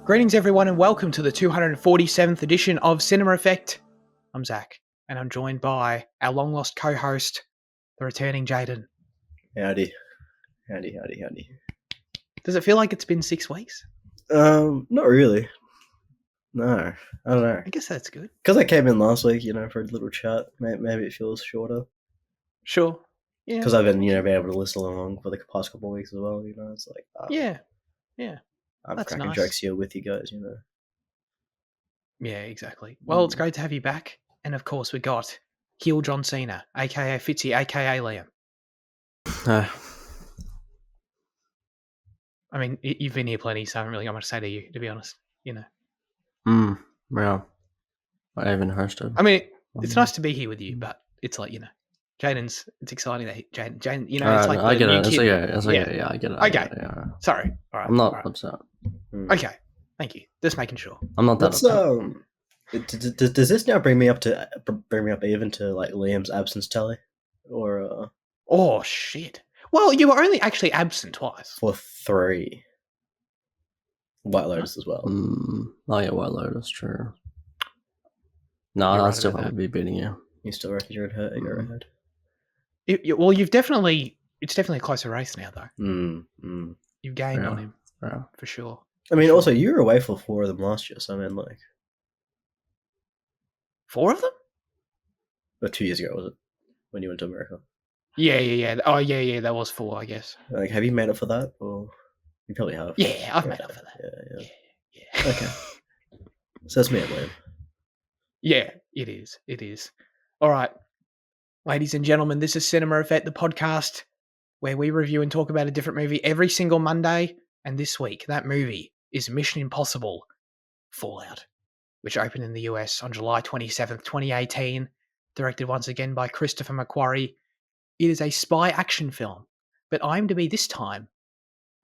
Greetings, everyone, and welcome to the 247th edition of Cinema Effect. I'm Zach, and I'm joined by our long-lost co-host, the returning Jaden. Howdy. Does it feel like it's been 6 weeks? Not really. No, I don't know. I guess that's good. Because I came in last week, for a little chat. Maybe it feels shorter. Sure. Yeah. Because I've been, been able to listen along for the past couple of weeks as well. It's like, Yeah. I'm That's cracking nice. jokes here with you guys. Yeah, exactly. Well, it's great to have you back, and of course we got Heel John Cena, aka Fitzy, aka Liam. I mean, you've been here plenty, so I haven't really got much to say to you, to be honest. Yeah. I even hosted. I mean, it's nice to be here with you, but it's like, Jaden's, it's exciting that Jaden, it's like I get it. kid. It's okay. Yeah, I get it. Okay. Yeah. Sorry. All right. I'm not upset. Okay. Thank you. Just making sure. I'm not that upset. Does this now bring me up even to like Liam's absence tally? Or Oh shit. Well, you were only actually absent twice. For 3. White Lotus as well. Oh yeah, White Lotus, true. No, You're I'd right still about probably be beating you. You still reckon you're ahead? Well, it's definitely a closer race now, though. You've gained on him, for sure. I mean, also, you were away for 4 of them last year, so I mean, like... 4 of them? Or 2 years ago, was it? When you went to America? Yeah. Oh, yeah, that was 4, I guess. Like, have you made up for that? Or... You probably have. Yeah, I've made up for that. Yeah. Okay. So that's me, Liam. Yeah, it is. All right. Ladies and gentlemen, this is Cinema Effect, the podcast where we review and talk about a different movie every single Monday. And this week, that movie is Mission Impossible Fallout, which opened in the US on July 27th, 2018, directed once again by Christopher McQuarrie. It is a spy action film, but IMDb this time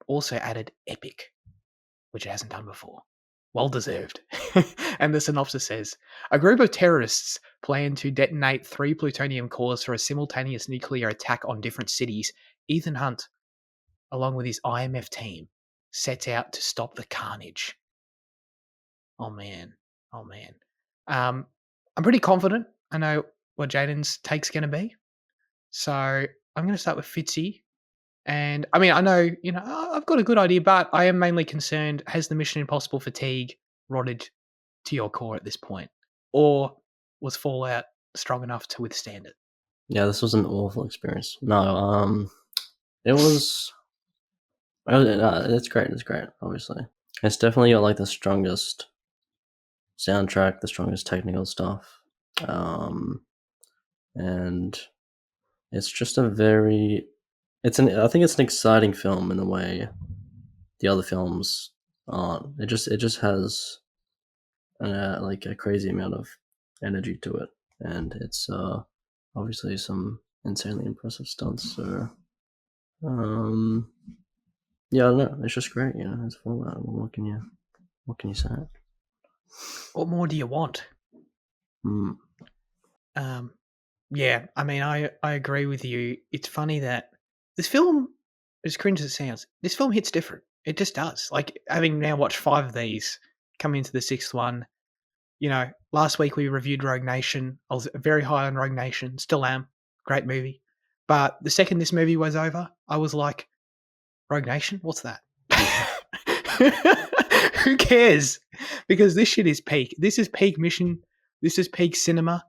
also added epic, which it hasn't done before. Well deserved. And the synopsis says, a group of terrorists plan to detonate 3 plutonium cores for a simultaneous nuclear attack on different cities. Ethan Hunt, along with his IMF team, sets out to stop the carnage. Oh man. I'm pretty confident I know what Jaden's take's going to be. So I'm going to start with Fitzy. And I mean, I know, I've got a good idea, but I am mainly concerned, has the Mission Impossible fatigue rotted to your core at this point? Or was Fallout strong enough to withstand it? Yeah, this was an awful experience. No, it was... It's great, obviously. It's definitely got like the strongest soundtrack, the strongest technical stuff. And it's just I think it's an exciting film in the way the other films aren't. It just has like a crazy amount of energy to it, and it's obviously some insanely impressive stunts. So, yeah, I don't know. It's just great, It's Fallout. What can you say? What more do you want? Yeah, I mean, I agree with you. It's funny that this film, as cringe as it sounds, this film hits different. It just does. Like, having now watched 5 of these, coming into the 6th one, last week we reviewed Rogue Nation. I was very high on Rogue Nation, still am. Great movie. But the second this movie was over, I was like, Rogue Nation? What's that? Who cares? Because this shit is peak. This is peak Mission. This is peak cinema.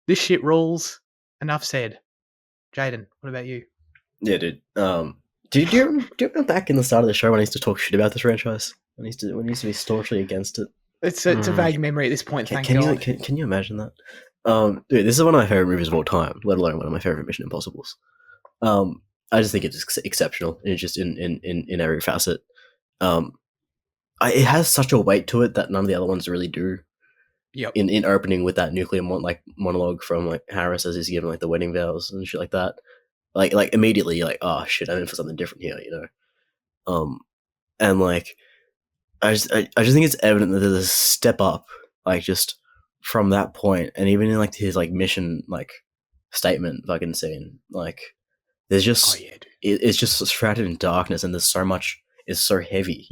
This shit rules. Enough said. Jaden, what about you? Yeah, dude. Do you remember back in the start of the show when I used to talk shit about this franchise? When I used to be staunchly against it. It's a vague memory at this point. Thank God. Can you imagine that? Dude, this is one of my favorite movies of all time. Let alone one of my favorite Mission Impossibles. I just think it's exceptional. It's just in every facet. It has such a weight to it that none of the other ones really do. Yep. In opening with that nuclear monologue from like Harris as he's giving like the wedding vows and shit like that, like immediately you're like, oh shit, I'm in for something different here, and like I just think it's evident that there's a step up, like just from that point, and even in like his like mission like statement fucking scene, like there's just it's just shrouded in darkness, and there's so much, it's so heavy,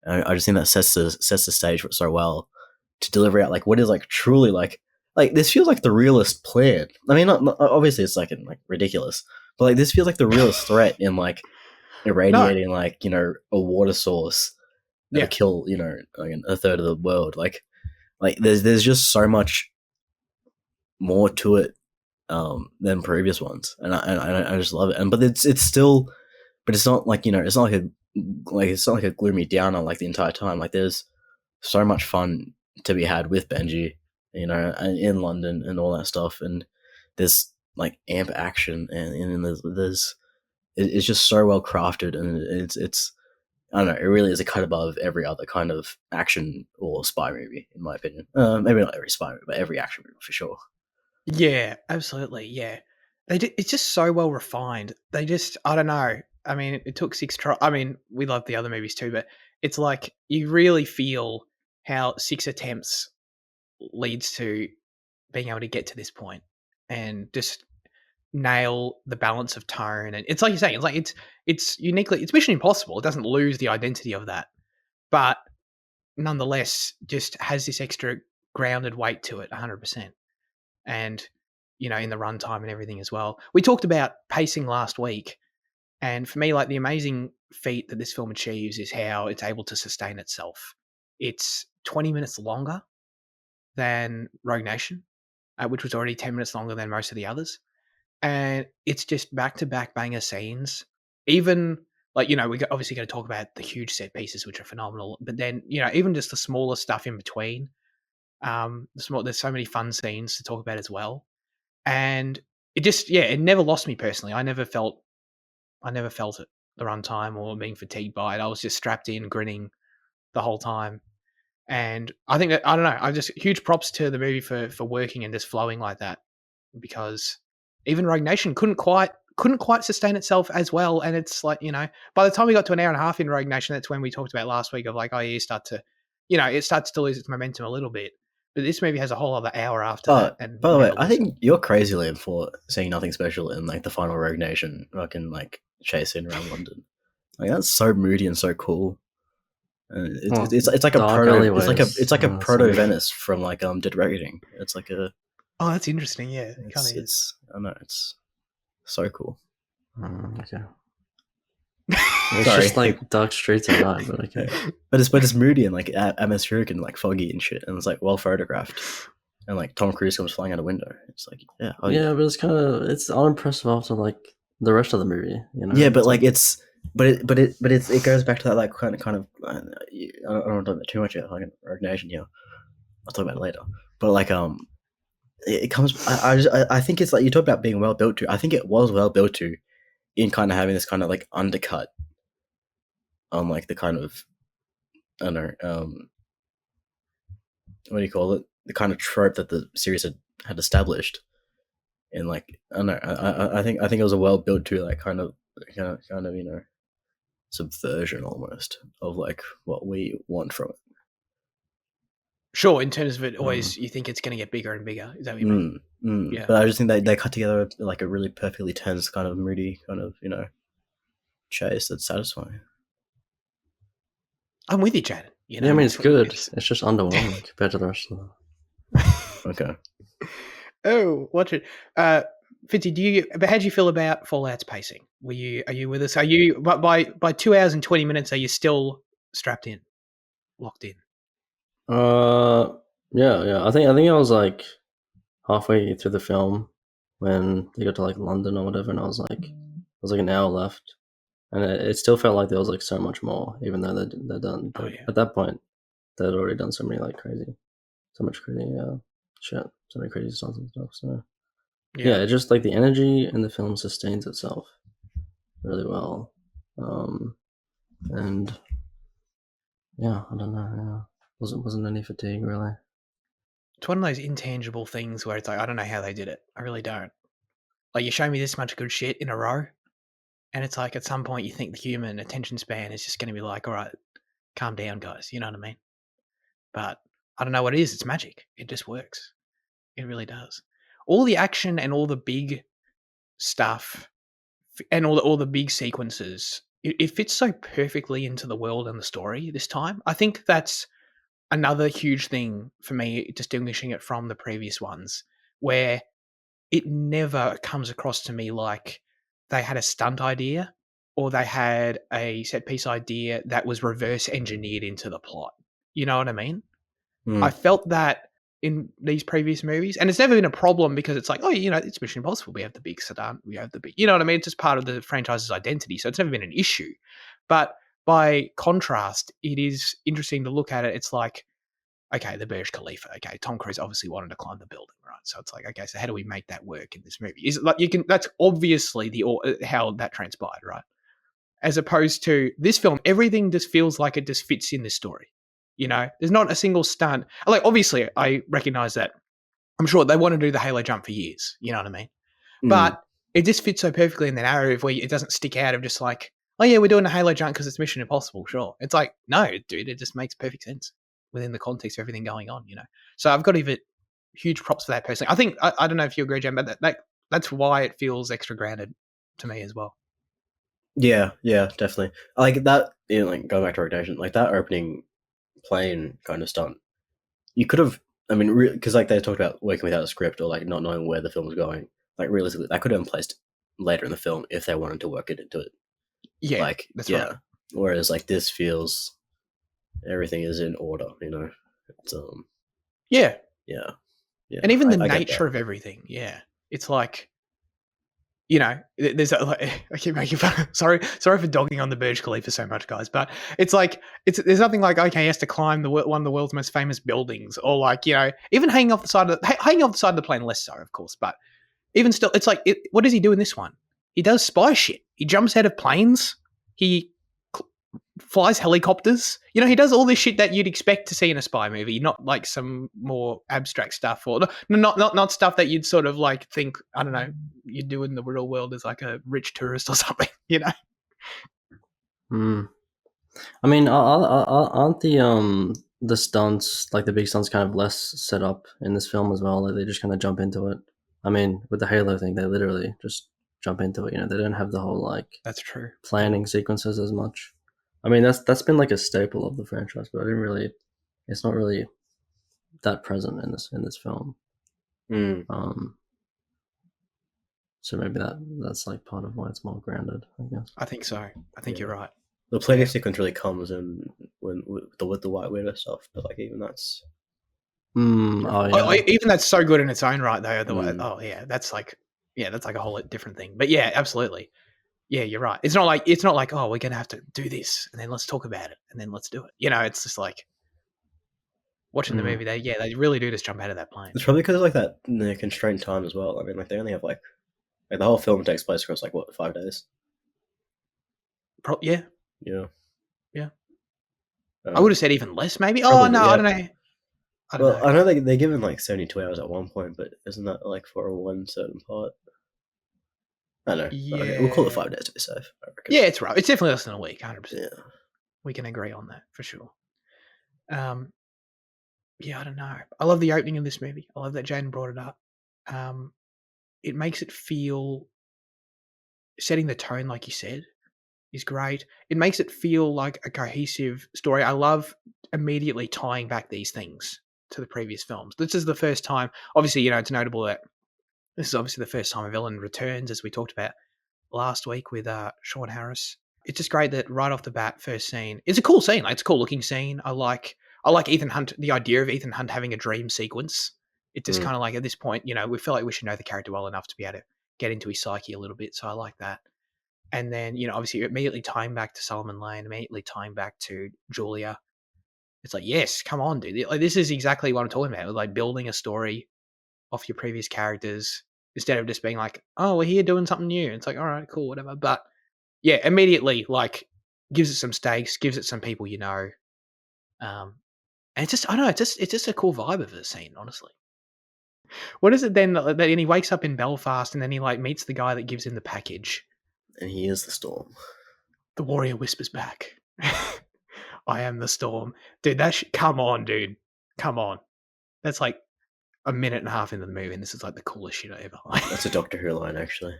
I just think that sets the stage for it so well to deliver out like what is like truly like this feels like the realest plan. I mean, not obviously it's like ridiculous, but like this feels like the realest threat in like No, irradiating like a water source that yeah, would kill like a third of the world. Like there's just so much more to it than previous ones, and I just love it. And but it's still, but it's not like it's not like a gloomy downer like the entire time. Like there's so much fun to be had with Benji, and in London and all that stuff, and there's like amp action, and there's it's just so well crafted, and it's I don't know, it really is a cut above every other kind of action or spy movie, in my opinion. Maybe not every spy movie, but every action movie for sure. yeah, absolutely, yeah. It's just so well refined. They just, I don't know. I mean, it took 6 tries. I mean, we love the other movies too, but it's like you really feel how 6 attempts leads to being able to get to this point and just nail the balance of tone. And it's like you're saying, it's like it's uniquely, it's Mission Impossible. It doesn't lose the identity of that, but nonetheless just has this extra grounded weight to it 100%. And in the runtime and everything as well. We talked about pacing last week, and for me, like, the amazing feat that this film achieves is how it's able to sustain itself. It's 20 minutes longer than Rogue Nation, which was already 10 minutes longer than most of the others. And it's just back-to-back banger scenes. Even, like, we're obviously going to talk about the huge set pieces, which are phenomenal, but then, even just the smaller stuff in between. There's so many fun scenes to talk about as well. And it just, yeah, it never lost me personally. I never felt it the runtime or being fatigued by it. I was just strapped in, grinning the whole time. And I think that, I don't know, I just, huge props to the movie for working and just flowing like that, because even Rogue Nation couldn't quite sustain itself as well. And it's like, by the time we got to an hour and a half in Rogue Nation, that's when we talked about last week of like, oh yeah, it starts to lose its momentum a little bit. But this movie has a whole other hour after that. And By the way, never I loses. think you're crazy, Liam, for seeing nothing special in like the final Rogue Nation fucking like chase scene around London. Like that's so moody and so cool. And it's like a dark proto. alleyways. It's like a Oh, that's proto so Venice from like Dead Reckoning. It's like a Oh, that's interesting. Yeah, it kind of is. it's I don't know, it's so cool. Okay. It's just like dark streets at night, but okay. But it's moody and like atmospheric and like foggy and shit, and it's like well photographed. And like Tom Cruise comes flying out a window. It's like yeah, but it's unimpressive after like the rest of the movie, Yeah, but like it goes back to that like kind of I don't want to talk about too much about like Rogue Nation here. I'll talk about it later. But like it comes. I think it's like you talk about being well built to. I think it was well built to, in kind of having this kind of like undercut on like the kind of I don't know what do you call it, the kind of trope that the series had established. And like I don't know, I think it was a well built to like kind of subversion almost of like what we want from it. Sure, in terms of it, always you think it's going to get bigger and bigger. Is that what you mean? Yeah. But I just think they cut together like a really perfectly tense kind of moody kind of chase that's satisfying. I'm with you, Jaden. Yeah, I mean it's good. It's just underwhelming compared to the rest of them. Okay. Oh, watch it. Fitzy, but how do you feel about Fallout's pacing? Are you with us? Are you by 2 hours and 20 minutes? Are you still strapped in, locked in? Yeah. I think I was like halfway through the film when they got to like London or whatever, and I was like an hour left, and it still felt like there was like so much more, even though they're done. Oh, yeah. At that point, they'd already done so much crazy shit, so many crazy stunts and stuff. So yeah, it just like the energy in the film sustains itself really well, and yeah, I don't know. Yeah. Wasn't any fatigue really. It's one of those intangible things where it's like, I don't know how they did it. I really don't. Like, you show me this much good shit in a row, and it's like at some point you think the human attention span is just going to be like, all right, calm down, guys. You know what I mean? But I don't know what it is. It's magic. It just works. It really does. All the action and all the big stuff and all the big sequences it fits so perfectly into the world and the story this time. I think that's another huge thing for me, distinguishing it from the previous ones, where it never comes across to me like they had a stunt idea or they had a set piece idea that was reverse engineered into the plot. You know what I mean? I Mm. felt that in these previous movies, and it's never been a problem because it's like, oh, it's Mission Impossible. We have the big sedan. We have the big, you know what I mean? It's just part of the franchise's identity. So it's never been an issue. But by contrast, it is interesting to look at it. It's like, okay, the Burj Khalifa. Okay, Tom Cruise obviously wanted to climb the building, right? So it's like, okay, so how do we make that work in this movie? Is it like that's obviously how that transpired, right? As opposed to this film, everything just feels like it just fits in this story. There's not a single stunt. Like, obviously, I recognize that. I'm sure they want to do the Halo jump for years. You know what I mean? Mm. But it just fits so perfectly in the narrative where it doesn't stick out of just like, oh yeah, we're doing a Halo jump because it's Mission Impossible. Sure, it's like, no, dude, it just makes perfect sense within the context of everything going on. So I've got to give it huge props for that personally. I think I don't know if you agree, Jen, but that's why it feels extra grounded to me as well. Yeah, definitely. Like that, like going back to rotation, like that opening plane kind of stunt. You could have, I mean, because like they talked about working without a script or like not knowing where the film was going. Like realistically, that could have been placed later in the film if they wanted to work it into it. Yeah, Like, that's yeah. right. Whereas like this feels everything is in order. It's Yeah, yeah. and even the I get nature that. of everything. Yeah, it's like, there's I keep making fun. Sorry for dogging on the Burj Khalifa so much, guys. But it's like there's nothing like, okay, he has to climb one of the world's most famous buildings, or like, even hanging off the side of the plane. Less so, of course, but even still, it's like, what does he do in this one? He does spy shit. He jumps out of planes. He flies helicopters. He does all this shit that you'd expect to see in a spy movie, not like some more abstract stuff, or not stuff that you'd sort of like think, I don't know, you'd do in the real world as like a rich tourist or something. Mm. I mean, aren't the stunts, like the big stunts, kind of less set up in this film as well? Like they just kind of jump into it. I mean, with the Halo thing, they literally just jump into it. They don't have the whole like That's true. planning sequences as much. I mean, that's been like a staple of the franchise, but it's not really that present in this film. Mm. So maybe that's like part of why it's more grounded, I guess. I think so. I think you're right. The planning sequence really comes in with the White Widow stuff, but like even that's. Even that's so good in its own right, though. Mm. That's like a whole different thing. But yeah, absolutely. Yeah, you're right. It's not like, oh, we're gonna have to do this and then let's talk about it and then let's do it. It's just like watching the movie. They really do just jump out of that plane. It's probably because of like that the constrained time as well. I mean, like they only have like the whole film takes place across like what 5 days. Yeah. Yeah. I would have said even less, maybe. Probably, oh no, yeah. I don't know. I don't know. I know they're given like 72 hours at one point, but isn't that like for one certain part? I don't know. Yeah. Okay, we'll call it 5 days to be safe. I reckon. Yeah, it's right. It's definitely less than a week, 100%. Yeah. We can agree on that for sure. Yeah, I don't know. I love the opening of this movie. I love that Jane brought it up. It makes it feel, setting the tone, like you said, is great. It makes it feel like a cohesive story. I love immediately tying back these things to the previous films. This is the first time, obviously, it's notable that this is obviously the first time a villain returns, as we talked about last week with Sean Harris. It's just great that right off the bat, first scene, it's a cool scene. Like, it's a cool looking scene. I like Ethan Hunt, the idea of Ethan Hunt having a dream sequence. It's just kind of like, at this point, we feel like we should know the character well enough to be able to get into his psyche a little bit. So I like that. And then, obviously immediately tying back to Solomon Lane, immediately tying back to Julia. It's like, yes, come on, dude. Like, this is exactly what I'm talking about. Like building a story off your previous characters instead of just being like, oh, we're here doing something new. It's like, all right, cool, whatever. But yeah, immediately like gives it some stakes, gives it some people, and it's just, I don't know, it's just a cool vibe of the scene, honestly. What is it then that he wakes up in Belfast and then he like meets the guy that gives him the package? And he is the storm. The warrior whispers back, I am the storm. Dude, come on, dude. Come on. That's like a minute and a half into the movie, and this is like the coolest shit ever. That's a Doctor Who line, actually.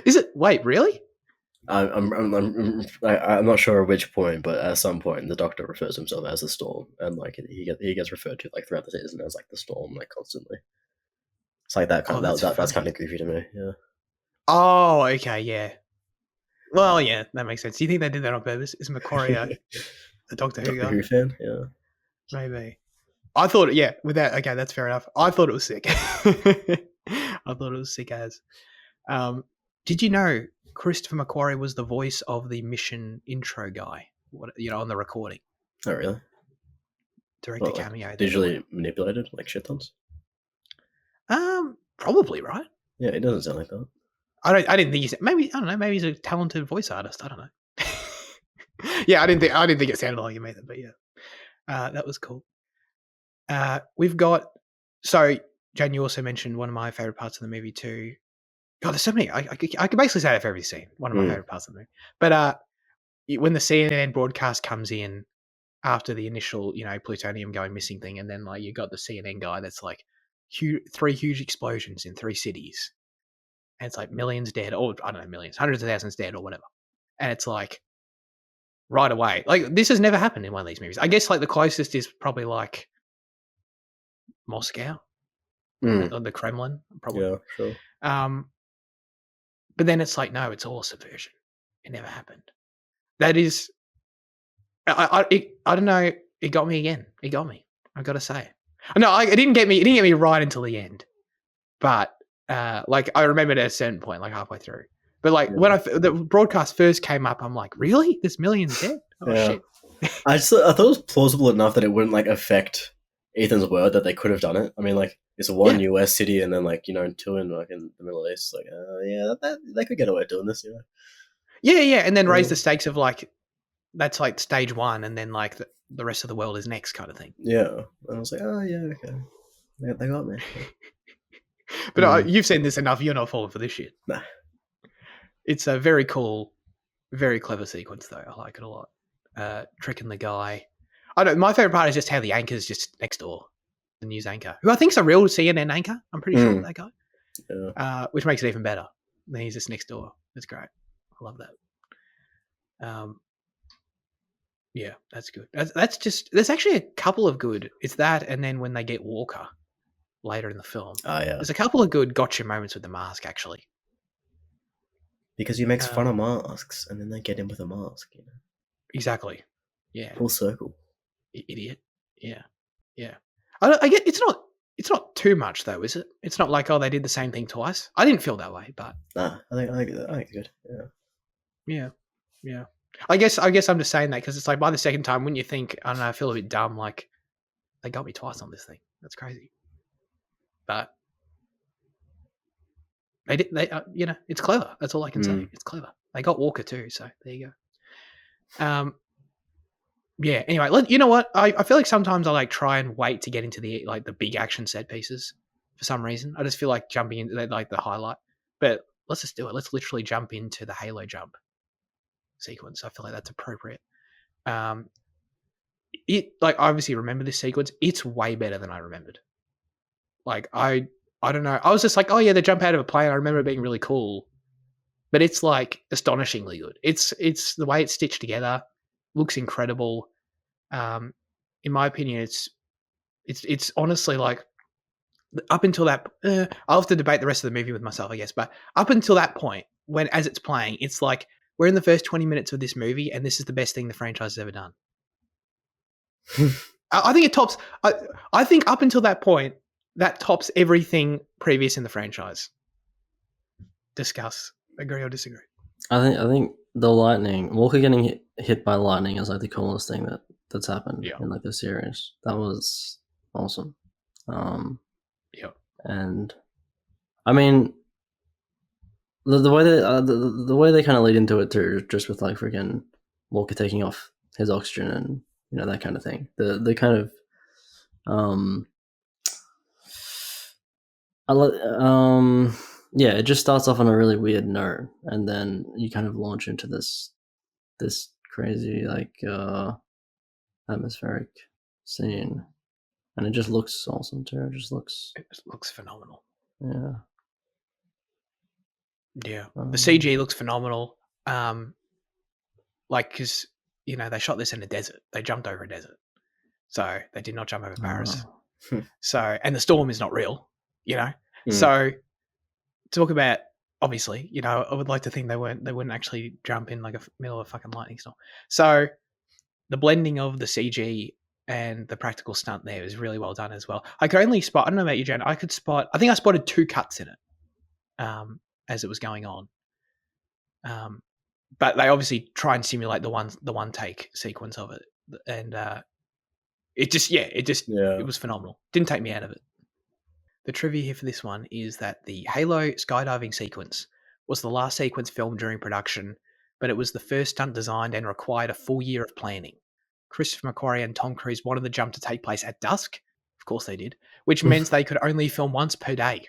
Is it? Wait, really? I'm not sure at which point, but at some point the Doctor refers to himself as the Storm, and like he gets referred to like throughout the season as like the Storm, like constantly. It's like that kind Oh, of that's kind funny. of goofy to me. Yeah. Oh, okay, yeah. Well, yeah, that makes sense. Do you think they did that on purpose? Is McQuarrie a Doctor Who Doctor guy? Who fan. Yeah. Maybe. I thought, yeah, with that, okay, that's fair enough. I thought it was sick. I thought it was sick as. Did you know Christopher McQuarrie was the voice of the mission intro guy? On the recording. Oh really? Director Well, cameo. like, digitally manipulated like shit tons. Probably right. Yeah, it doesn't sound like that. I didn't think maybe I don't know. Maybe he's a talented voice artist. I don't know. Yeah, I didn't think it sounded like him either. But yeah, that was cool. We've got Jane. You also mentioned one of my favorite parts of the movie too. God, there's so many. I could basically say that for every scene. One of my favorite parts of the movie. But when the CNN broadcast comes in after the initial, plutonium going missing thing, and then like you got the CNN guy that's like, 3 huge explosions in 3 cities, and it's like millions dead, or I don't know, millions, hundreds of thousands dead, or whatever. And it's like right away, like this has never happened in one of these movies. I guess like the closest is probably like Moscow, or the Kremlin, probably. Yeah, sure. But then it's like, no, it's all subversion. It never happened. That is, I don't know. It got me again. It got me. I got to say. No, it didn't get me. It didn't get me right until the end. But like I remembered at a certain point, like halfway through. But like when the broadcast first came up, I'm like, really? There's millions dead? Oh shit! I thought it was plausible enough that it wouldn't like affect Ethan's word that they could have done it. I mean, like it's one US city and then like 2 in like in the Middle East. Like, that they could get away with doing this, Yeah, and then raise the stakes of like that's like stage 1, and then like the rest of the world is next kind of thing. Yeah, and I was like, oh yeah, okay, they got me. But you've seen this enough. You're not falling for this shit. Nah. It's a very cool, very clever sequence, though. I like it a lot. Tricking the guy. I don't. My favorite part is just how the anchor's just next door, the news anchor, who I think's a real CNN anchor. I'm pretty sure that guy. Yeah. Which makes it even better. Then he's just next door. That's great. I love that. Yeah, that's good. That's just. There's actually a couple of good. It's that, and then when they get Walker later in the film. Oh yeah. There's a couple of good gotcha moments with the mask, actually. Because he makes fun of masks, and then they get him with a mask. Exactly. Yeah. Full circle. Idiot. Yeah. I get it's not too much though, is it? It's not like they did the same thing twice. I didn't feel that way, but nah, I think it's good. Yeah. I guess I'm just saying that because it's like by the second time, wouldn't you think? I don't know. I feel a bit dumb. Like they got me twice on this thing. That's crazy. But they did. It's clever. That's all I can say. It's clever. They got Walker too, so there you go. Yeah. Anyway, you know what? I feel like sometimes I like try and wait to get into the big action set pieces for some reason. I just feel like jumping into like the highlight. But let's just do it. Let's literally jump into the Halo jump sequence. I feel like that's appropriate. It like I obviously remember this sequence. It's way better than I remembered. Like I don't know. I was just like, oh yeah, they jump out of a plane. I remember it being really cool, but it's like astonishingly good. It's the way it's stitched together. Looks incredible. In my opinion, it's honestly like up until that. I'll have to debate the rest of the movie with myself, I guess. But up until that point, when as it's playing, it's like we're in the first 20 minutes of this movie, and this is the best thing the franchise has ever done. I think it tops. I think up until that point, that tops everything previous in the franchise. Discuss. Agree or disagree? I think the lightning, Walker getting hit by lightning is like the coolest thing that's happened in like the series. That was awesome. And I mean, the way that the way they kind of lead into it too, just with like freaking Walker taking off his oxygen and that kind of thing. The kind of it just starts off on a really weird note, and then you kind of launch into this crazy like atmospheric scene, and it just looks awesome too. It looks phenomenal. Yeah. The CG looks phenomenal. like because they shot this in a desert. They jumped over a desert, so they did not jump over Paris. So, and the storm is not real, So talk about, obviously, I would like to think they wouldn't actually jump in like a middle of a fucking lightning storm. So the blending of the CG and the practical stunt there is really well done as well. I could only spot, I don't know about you, Jen, I think I spotted 2 cuts in it as it was going on. But they obviously try and simulate the one take sequence of it. And it was phenomenal. Didn't take me out of it. The trivia here for this one is that the Halo skydiving sequence was the last sequence filmed during production, but it was the first stunt designed and required a full year of planning. Christopher McQuarrie and Tom Cruise wanted the jump to take place at dusk. Of course they did, which meant they could only film once per day.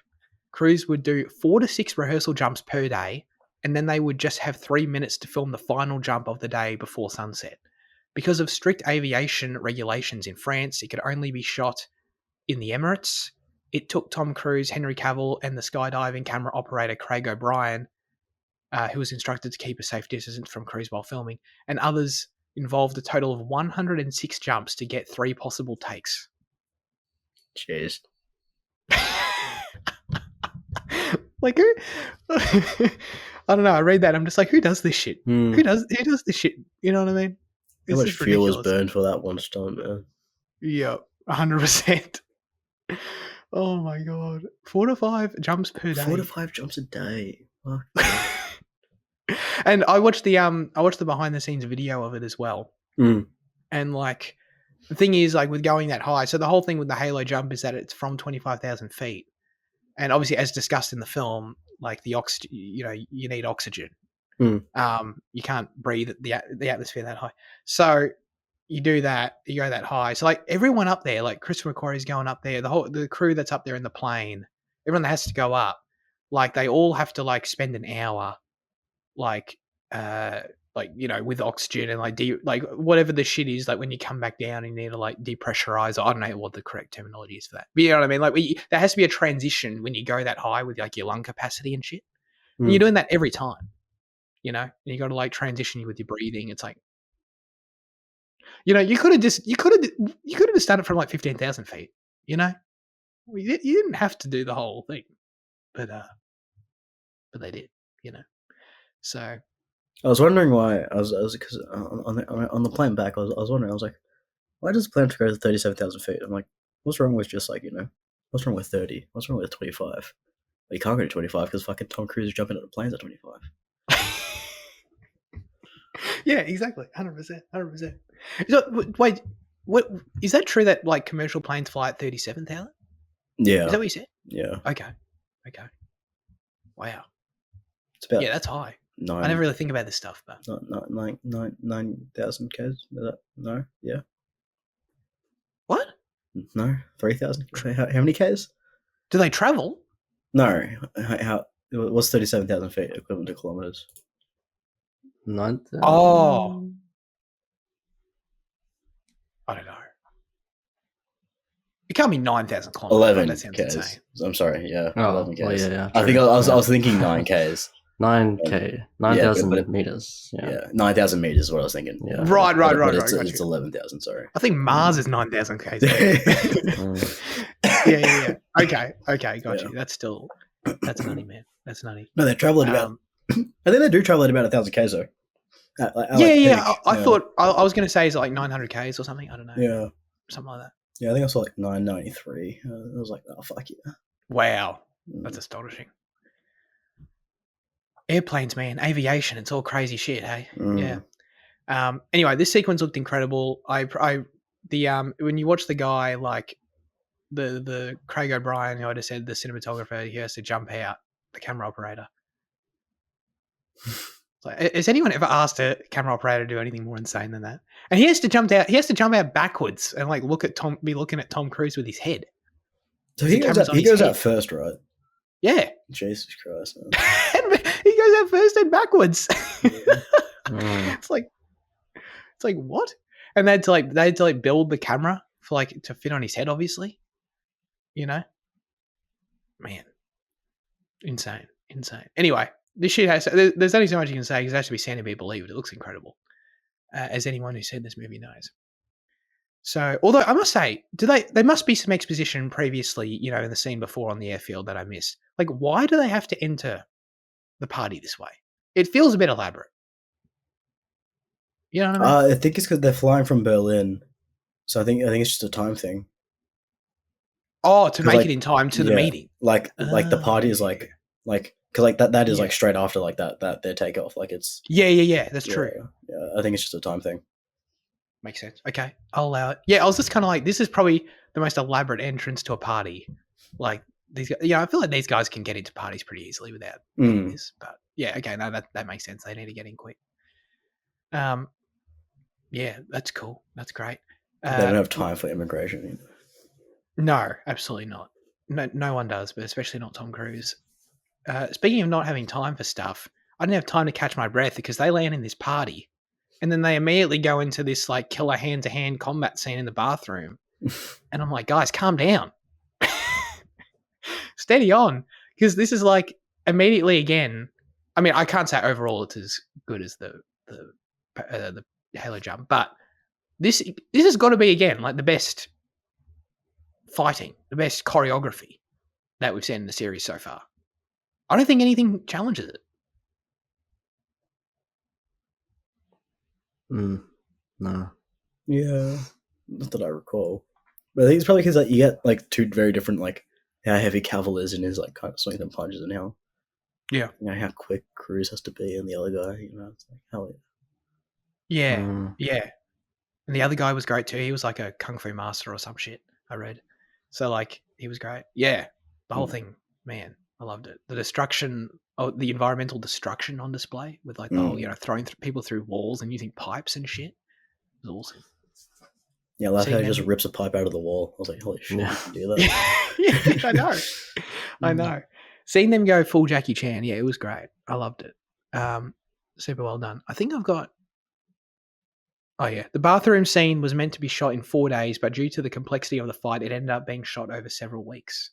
Cruise would do 4 to 6 rehearsal jumps per day, and then they would just have 3 minutes to film the final jump of the day before sunset. Because of strict aviation regulations in France, it could only be shot in the Emirates. It took Tom Cruise, Henry Cavill, and the skydiving camera operator Craig O'Brien, who was instructed to keep a safe distance from Cruise while filming, and others involved a total of 106 jumps to get 3 possible takes. Jeez. Like, who? I don't know. I read that. I'm just like, who does this shit? Who does this shit? You know what I mean? How much fuel was burned for that one stunt, man? Yeah, 100%. Oh my god, 4 to 5 jumps per day. 4 to 5 jumps a day. Fuck. And I watched the behind the scenes video of it as well. And like, the thing is, like, with going that high, so the whole thing with the Halo jump is that it's from 25,000 feet, and obviously, as discussed in the film, like the you need oxygen. You can't breathe the atmosphere that high. So you do that, you go that high. So like everyone up there, like Christopher McQuarrie's going up there, the crew that's up there in the plane, everyone that has to go up, like they all have to like spend an hour, with oxygen and like whatever the shit is, like when you come back down and you need to like depressurize. I don't know what the correct terminology is for that, but you know what I mean. Like there has to be a transition when you go that high with like your lung capacity and shit. And you're doing that every time, and you got to like transition with your breathing. It's like, you could have just done it from like 15,000 feet. You didn't have to do the whole thing, but they did. So I was wondering why I was because on the plane back I was wondering, I was like, why does the plane have to go to 37,000 feet? I'm like, what's wrong with just like what's wrong with 30? What's wrong with 25? Well, you can't go to 25 because fucking Tom Cruise is jumping out of planes at 25. Yeah, exactly, 100%. So, wait, what is that true that like commercial planes fly at 37,000? Yeah, is that what you said? Yeah. Okay. Wow. It's about that's high. 9. I never really think about this stuff, but 9,000 k's. No, yeah. What? No, 3,000. How many k's? Do they travel? No. What's 37,000 feet equivalent to kilometers? 9,000. Oh, I don't know. It can't be 9,000 kilometers. 11 that sounds k's. insane. I'm sorry. Yeah, 11 k's. Well, yeah. I think I was thinking 9 k's. 9k, 9,000 meters. Yeah, 9,000 meters is what I was thinking. Yeah. Right. It's 11,000. Sorry. I think Mars is 9,000 k's. Yeah. Okay, got you. That's nutty, man. That's nutty. No, they travel at about. I think they do travel at about 1,000 k's though. I thought I was going to say is it like 900 k's or something. I don't know. Yeah, something like that. Yeah, I think I saw like 993. I was like, oh fuck yeah! Wow, that's astonishing. Airplanes, man, aviation, it's all crazy shit, hey? Yeah. Anyway, this sequence looked incredible. When you watch the guy, like the Craig O'Brien, who I just said, the cinematographer, he has to jump out, the camera operator. Like, has anyone ever asked a camera operator to do anything more insane than that? And he has to jump out. He has to jump out backwards and like be looking at Tom Cruise with his head. So he goes out first, right? Yeah. Jesus Christ. He goes out first and backwards. It's like what? And they had to build the camera for like to fit on his head, obviously. Man, insane. Anyway, this shit has. There's only so much you can say because it has to be seen to be believed. It looks incredible, as anyone who's seen this movie knows. So, although I must say, there must be some exposition previously, in the scene before on the airfield that I missed. Like, why do they have to enter the party this way? It feels a bit elaborate. You know what I mean? I think it's because they're flying from Berlin, so I think it's just a time thing. Oh, to 'Cause, make it in time to the meeting. Like the party is like because that is like straight after like that their takeoff. Like it's Yeah. That's true. Yeah, I think it's just a time thing. Makes sense. Okay, I'll allow it. Yeah, I was just kind of like, this is probably the most elaborate entrance to a party. Like these, I feel like these guys can get into parties pretty easily without doing this. But yeah, okay, no, that makes sense. They need to get in quick. Yeah, that's cool. That's great. They don't have time for immigration either. No, absolutely not. No one does, but especially not Tom Cruise. Speaking of not having time for stuff, I didn't have time to catch my breath because they land in this party. And then they immediately go into this like killer hand-to-hand combat scene in the bathroom. And I'm like, guys, calm down. Steady on. Because this is like immediately again. I mean, I can't say overall it's as good as the Halo jump, but this has got to be again like the best fighting, the best choreography that we've seen in the series so far. I don't think anything challenges it. No. Yeah, not that I recall. But I think it's probably because like you get like two very different like how heavy Cavill is in his like kind of swings and punches and how how quick Cruise has to be and the other guy. It's like hell yeah. Yeah. And the other guy was great too. He was like a kung fu master or some shit. I read. So like he was great. Yeah, the whole thing, man. I loved it. The destruction, the environmental destruction on display with like the whole, throwing people through walls and using pipes and shit. It was awesome. Yeah, I love how he just rips a pipe out of the wall. I was like, holy shit, you can do that. Yeah, I know. I know. Seeing them go full Jackie Chan, yeah, it was great. I loved it. Super well done. I think I've got... Oh, yeah. The bathroom scene was meant to be shot in 4 days, but due to the complexity of the fight, it ended up being shot over several weeks.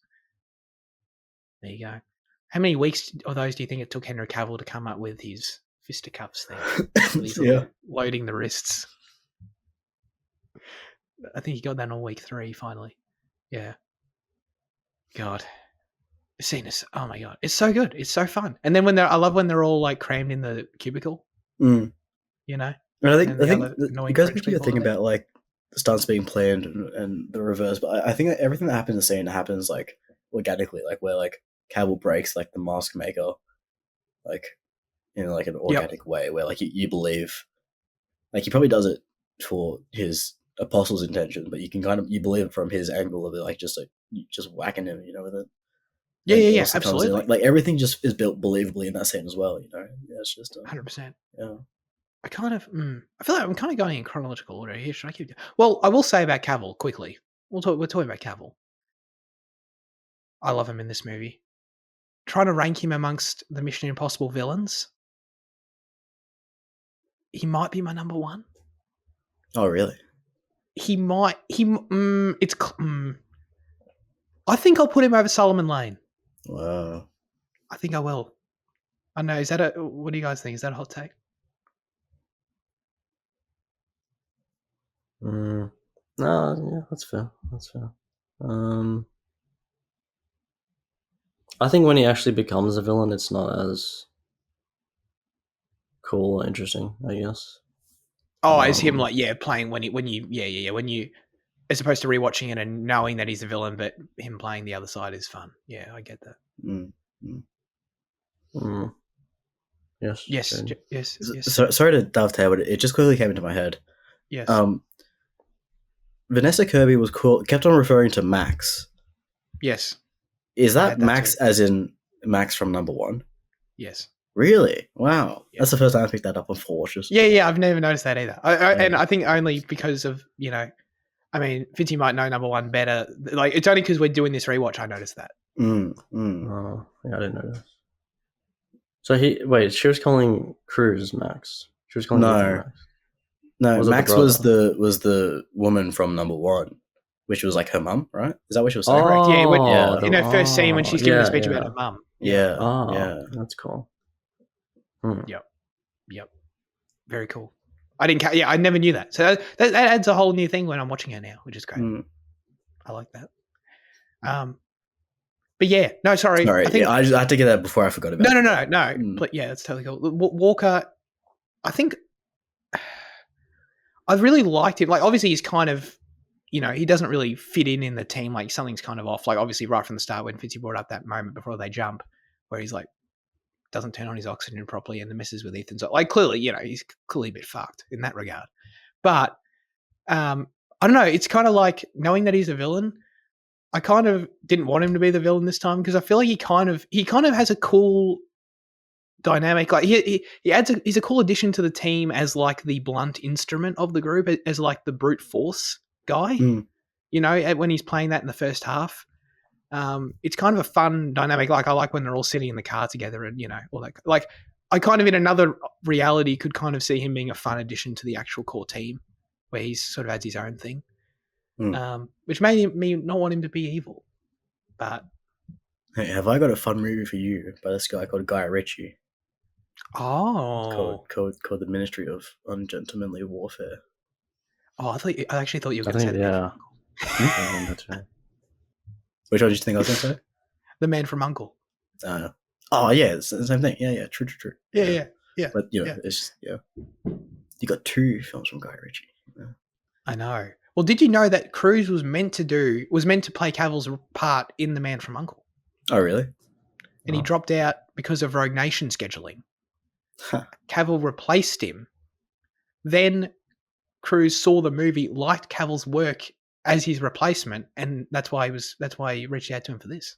There you go. How many weeks of those do you think it took Henry Cavill to come up with his fisticuffs thing? Loading the wrists. I think he got that on week 3, finally. Yeah. God. The scene is... Oh, my God. It's so good. It's so fun. And then I love when they're all, like, crammed in the cubicle. You know? And I think it goes back to your thing about, like, the stunts being planned and the reverse, but I think that everything that happens in the scene happens, like, organically, like, where, like, Cavill breaks, like, the mask maker, like, in, like, an organic way, where, like, you believe... Like, he probably does it for his apostle's intention, but you believe it from his angle of it, like, just whacking him, with it. Yeah, absolutely. Like everything just is built believably in that scene as well, Yeah, it's just 100%. Yeah. I feel like I'm kind of going in chronological order here. Should I keep? Well, I will say about Cavill quickly. We're talking about Cavill. I love him in this movie. Trying to rank him amongst the Mission Impossible villains, he might be my number one. Oh, really? He might. I think I'll put him over Solomon Lane. Wow. I think I will. I know. What do you guys think? Is that a hot take? No, yeah, that's fair. I think when he actually becomes a villain, it's not as cool or interesting, I guess. Oh, as him playing when you as opposed to rewatching it and knowing that he's a villain, but him playing the other side is fun. Yeah, I get that. Yes. So, sorry to dovetail, but it just quickly came into my head. Yes. Vanessa Kirby kept on referring to Max. Yes. Is that Max as in Max from number 1? Yes. Really? Wow. Yeah. That's the first time I picked that up on 4 watches. Yeah, I've never noticed that either. And I think only because of, I mean, Fitzy might know number 1 better. Like, it's only because we're doing this rewatch I noticed that. Oh, yeah, I didn't know that. So she was calling Cruz Max. She was calling Max. No, Max was the woman from number 1, which was like her mum, right? Is that what she was saying? Correct. Yeah, in her first scene when she's giving a speech about her mum. Yeah. That's cool. Yep. Very cool. I didn't. Yeah, I never knew that. So that adds a whole new thing when I'm watching it now, which is great. I like that. But yeah, no, sorry. Sorry, I think I had to get that before I forgot about it. No. But yeah, that's totally cool. Walker, I think I really liked him. Like, obviously, he's kind of, he doesn't really fit in the team. Like, something's kind of off. Like, obviously, right from the start when Fitzy brought up that moment before they jump, where he's like, doesn't turn on his oxygen properly and the messes with Ethan. So, like, clearly, he's clearly a bit fucked in that regard. But I don't know. It's kind of like knowing that he's a villain. I kind of didn't want him to be the villain this time because I feel like he kind of has a cool dynamic. Like he's a cool addition to the team as like the blunt instrument of the group, as like the brute force guy. When he's playing that in the first half, it's kind of a fun dynamic. Like I like when they're all sitting in the car together and all that. Like I kind of in another reality could kind of see him being a fun addition to the actual core team, where he's sort of adds his own thing. Which made me not want him to be evil. But hey, have I got a fun movie for you by this guy called Guy Ritchie? Oh, called the Ministry of Ungentlemanly Warfare. Oh, I actually thought you were going to say that. Which one did you think I was going to say? The Man from U.N.C.L.E. Oh yeah, it's the same thing. Yeah, true. Yeah. But it's you got 2 films from Guy Ritchie. I know. Well, did you know that Cruise was meant to play Cavill's part in The Man from U.N.C.L.E.? Oh, really? And he dropped out because of Rogue Nation scheduling. Cavill replaced him. Then Cruise saw the movie, liked Cavill's work as his replacement, and that's why he reached out to him for this.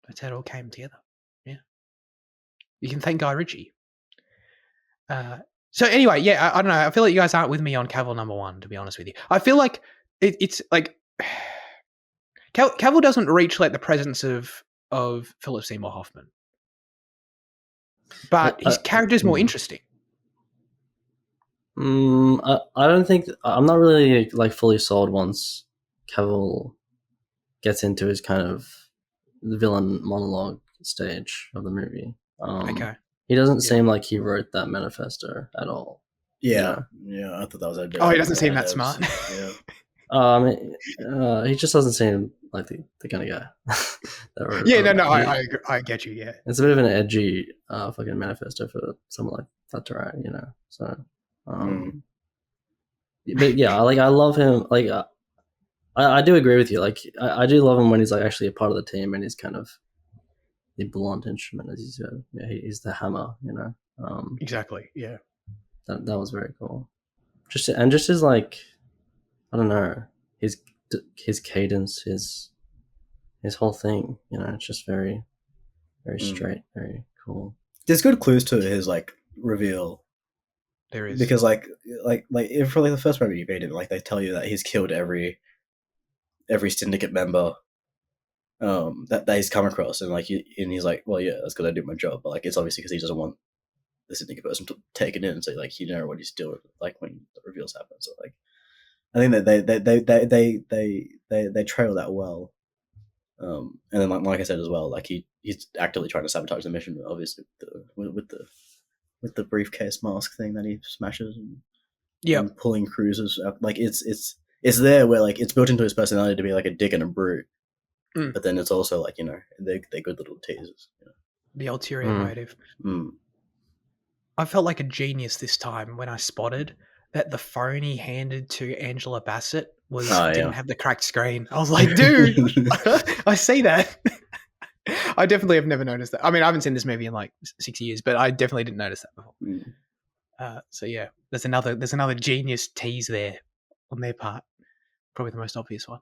That's how it all came together. Yeah. You can thank Guy Ritchie. So anyway, yeah, I don't know. I feel like you guys aren't with me on Cavill number 1, to be honest with you. I feel like it's like Cavill doesn't reach like the presence of Philip Seymour Hoffman, but his character's more interesting. I don't think I'm not really like fully sold once Cavill gets into his kind of villain monologue stage of the movie. Okay. He doesn't seem like he wrote that manifesto at all. Yeah, I thought that was a he doesn't seem that smart. He just doesn't seem like the kind of guy. I get you. Yeah, it's a bit of an edgy fucking manifesto for someone like that to write, So, but yeah, like I love him. Like I do agree with you. Like I do love him when he's like actually a part of the team and he's kind of the blunt instrument, as you said. Yeah, he's the hammer. Exactly. Yeah, that was very cool. Just his like, I don't know, his cadence, his whole thing. It's just very, very straight, very cool. There's good clues to his like reveal. There is, because like if for like the first movie you made him, like they tell you that he's killed every syndicate member that he's come across, and like and he's like, well, yeah, that's because I do my job, but like it's obviously because he doesn't want the syndicate person to take it in, so like he know what he's doing, like when the reveals happen. So like I think that they trail that well, and then like I said as well, like he's actively trying to sabotage the mission, obviously with the briefcase mask thing that he smashes, and pulling cruisers up. Like it's there where like it's built into his personality to be like a dick and a brute. But then it's also like, they're good little teasers. The ulterior motive. I felt like a genius this time when I spotted that the phone he handed to Angela Bassett didn't have the cracked screen. I was like, dude, I see that. I definitely have never noticed that. I mean, I haven't seen this movie in like 6 years, but I definitely didn't notice that before. So yeah, there's another genius tease there on their part. Probably the most obvious one.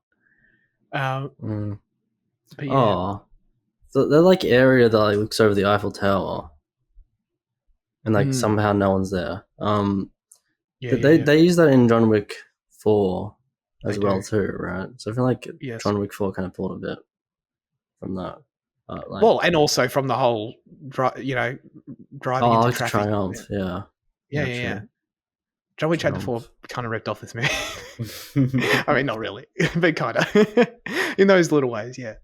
But yeah. So that like area that like looks over the Eiffel Tower, and like somehow no one's there. They use that in John Wick 4 as well too, right? So I feel like John Wick 4 kind of pulled a bit from that. And also from the whole, driving into traffic. Triumph, yeah. John Wick Chapter 4 kind of ripped off this movie. I mean, not really, but kind of. In those little ways, yeah.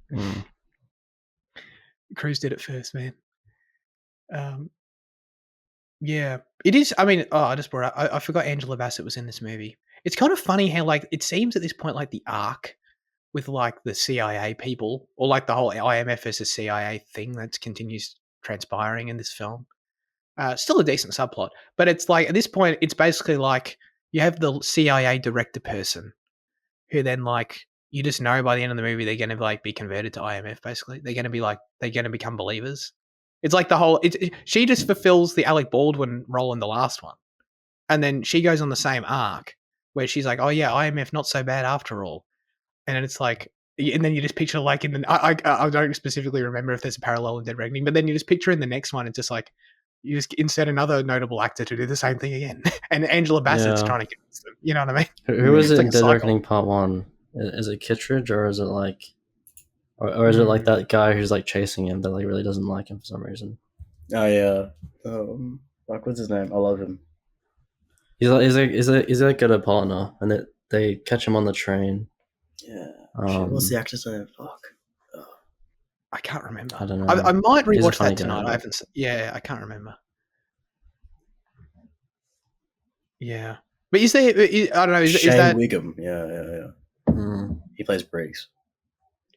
Cruise did it first, man. Um, yeah, it is. I mean, I just brought up. I forgot Angela Bassett was in this movie. It's kind of funny how like it seems at this point like the arc with like the CIA people or like the whole IMF versus CIA thing that continues transpiring in this film. Still a decent subplot, but it's like at this point, it's basically like you have the CIA director person who then like you just know by the end of the movie they're going to like be converted to IMF. Basically, they're going to be like they're going to become believers. It's like the whole. She just fulfills the Alec Baldwin role in the last one, and then she goes on the same arc where she's like, "Oh yeah, IMF not so bad after all," and then it's like. And then you just picture like in the I don't specifically remember if there's a parallel in Dead Reckoning, but then you just picture in the next one, it's just like you just insert another notable actor to do the same thing again. And Angela Bassett's Yeah. trying to get them. You know what I mean? Who is It's it like in a Dead cycle. Reckoning Part 1? Is it Kittredge, or is it like... Or is it like that guy who's like chasing him that like really doesn't like him for some reason? Oh yeah. Like what's his name? I love him. He's like got a partner, and they catch him on the train. Yeah. What's the actor's name? Fuck. I can't remember. I don't know. I might He's a rewatch funny that guy, tonight. but- I haven't. Yeah, I can't remember. Yeah, but is there? I don't know. Is Shane that Wiggum. Yeah. Mm. He plays Briggs.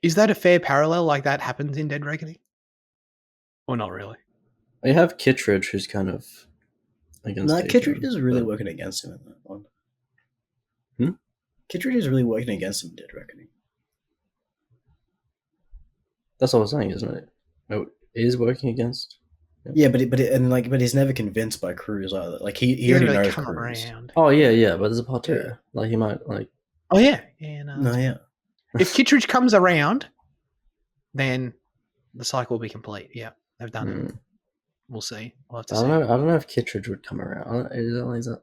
is that a fair parallel? Like that happens in Dead Reckoning, or not really? You have Kittredge, who's kind of against. No, Ethan, Kittredge is really but- working against him in that one. Hmm? Kittredge is really working against him in Dead Reckoning. That's what I was saying, isn't it? Oh, it is working against. Yeah, but he's never convinced by Cruz either. Like he He doesn't already really knows come Cruz. around. Oh yeah, but there's a part 2. Yeah. Like he might like. Oh yeah, no. No, yeah. If Kittredge comes around, then the cycle will be complete. Yeah, they've done it. Mm. We'll see. We'll have to I see. don't know if Kittredge would come around. Is that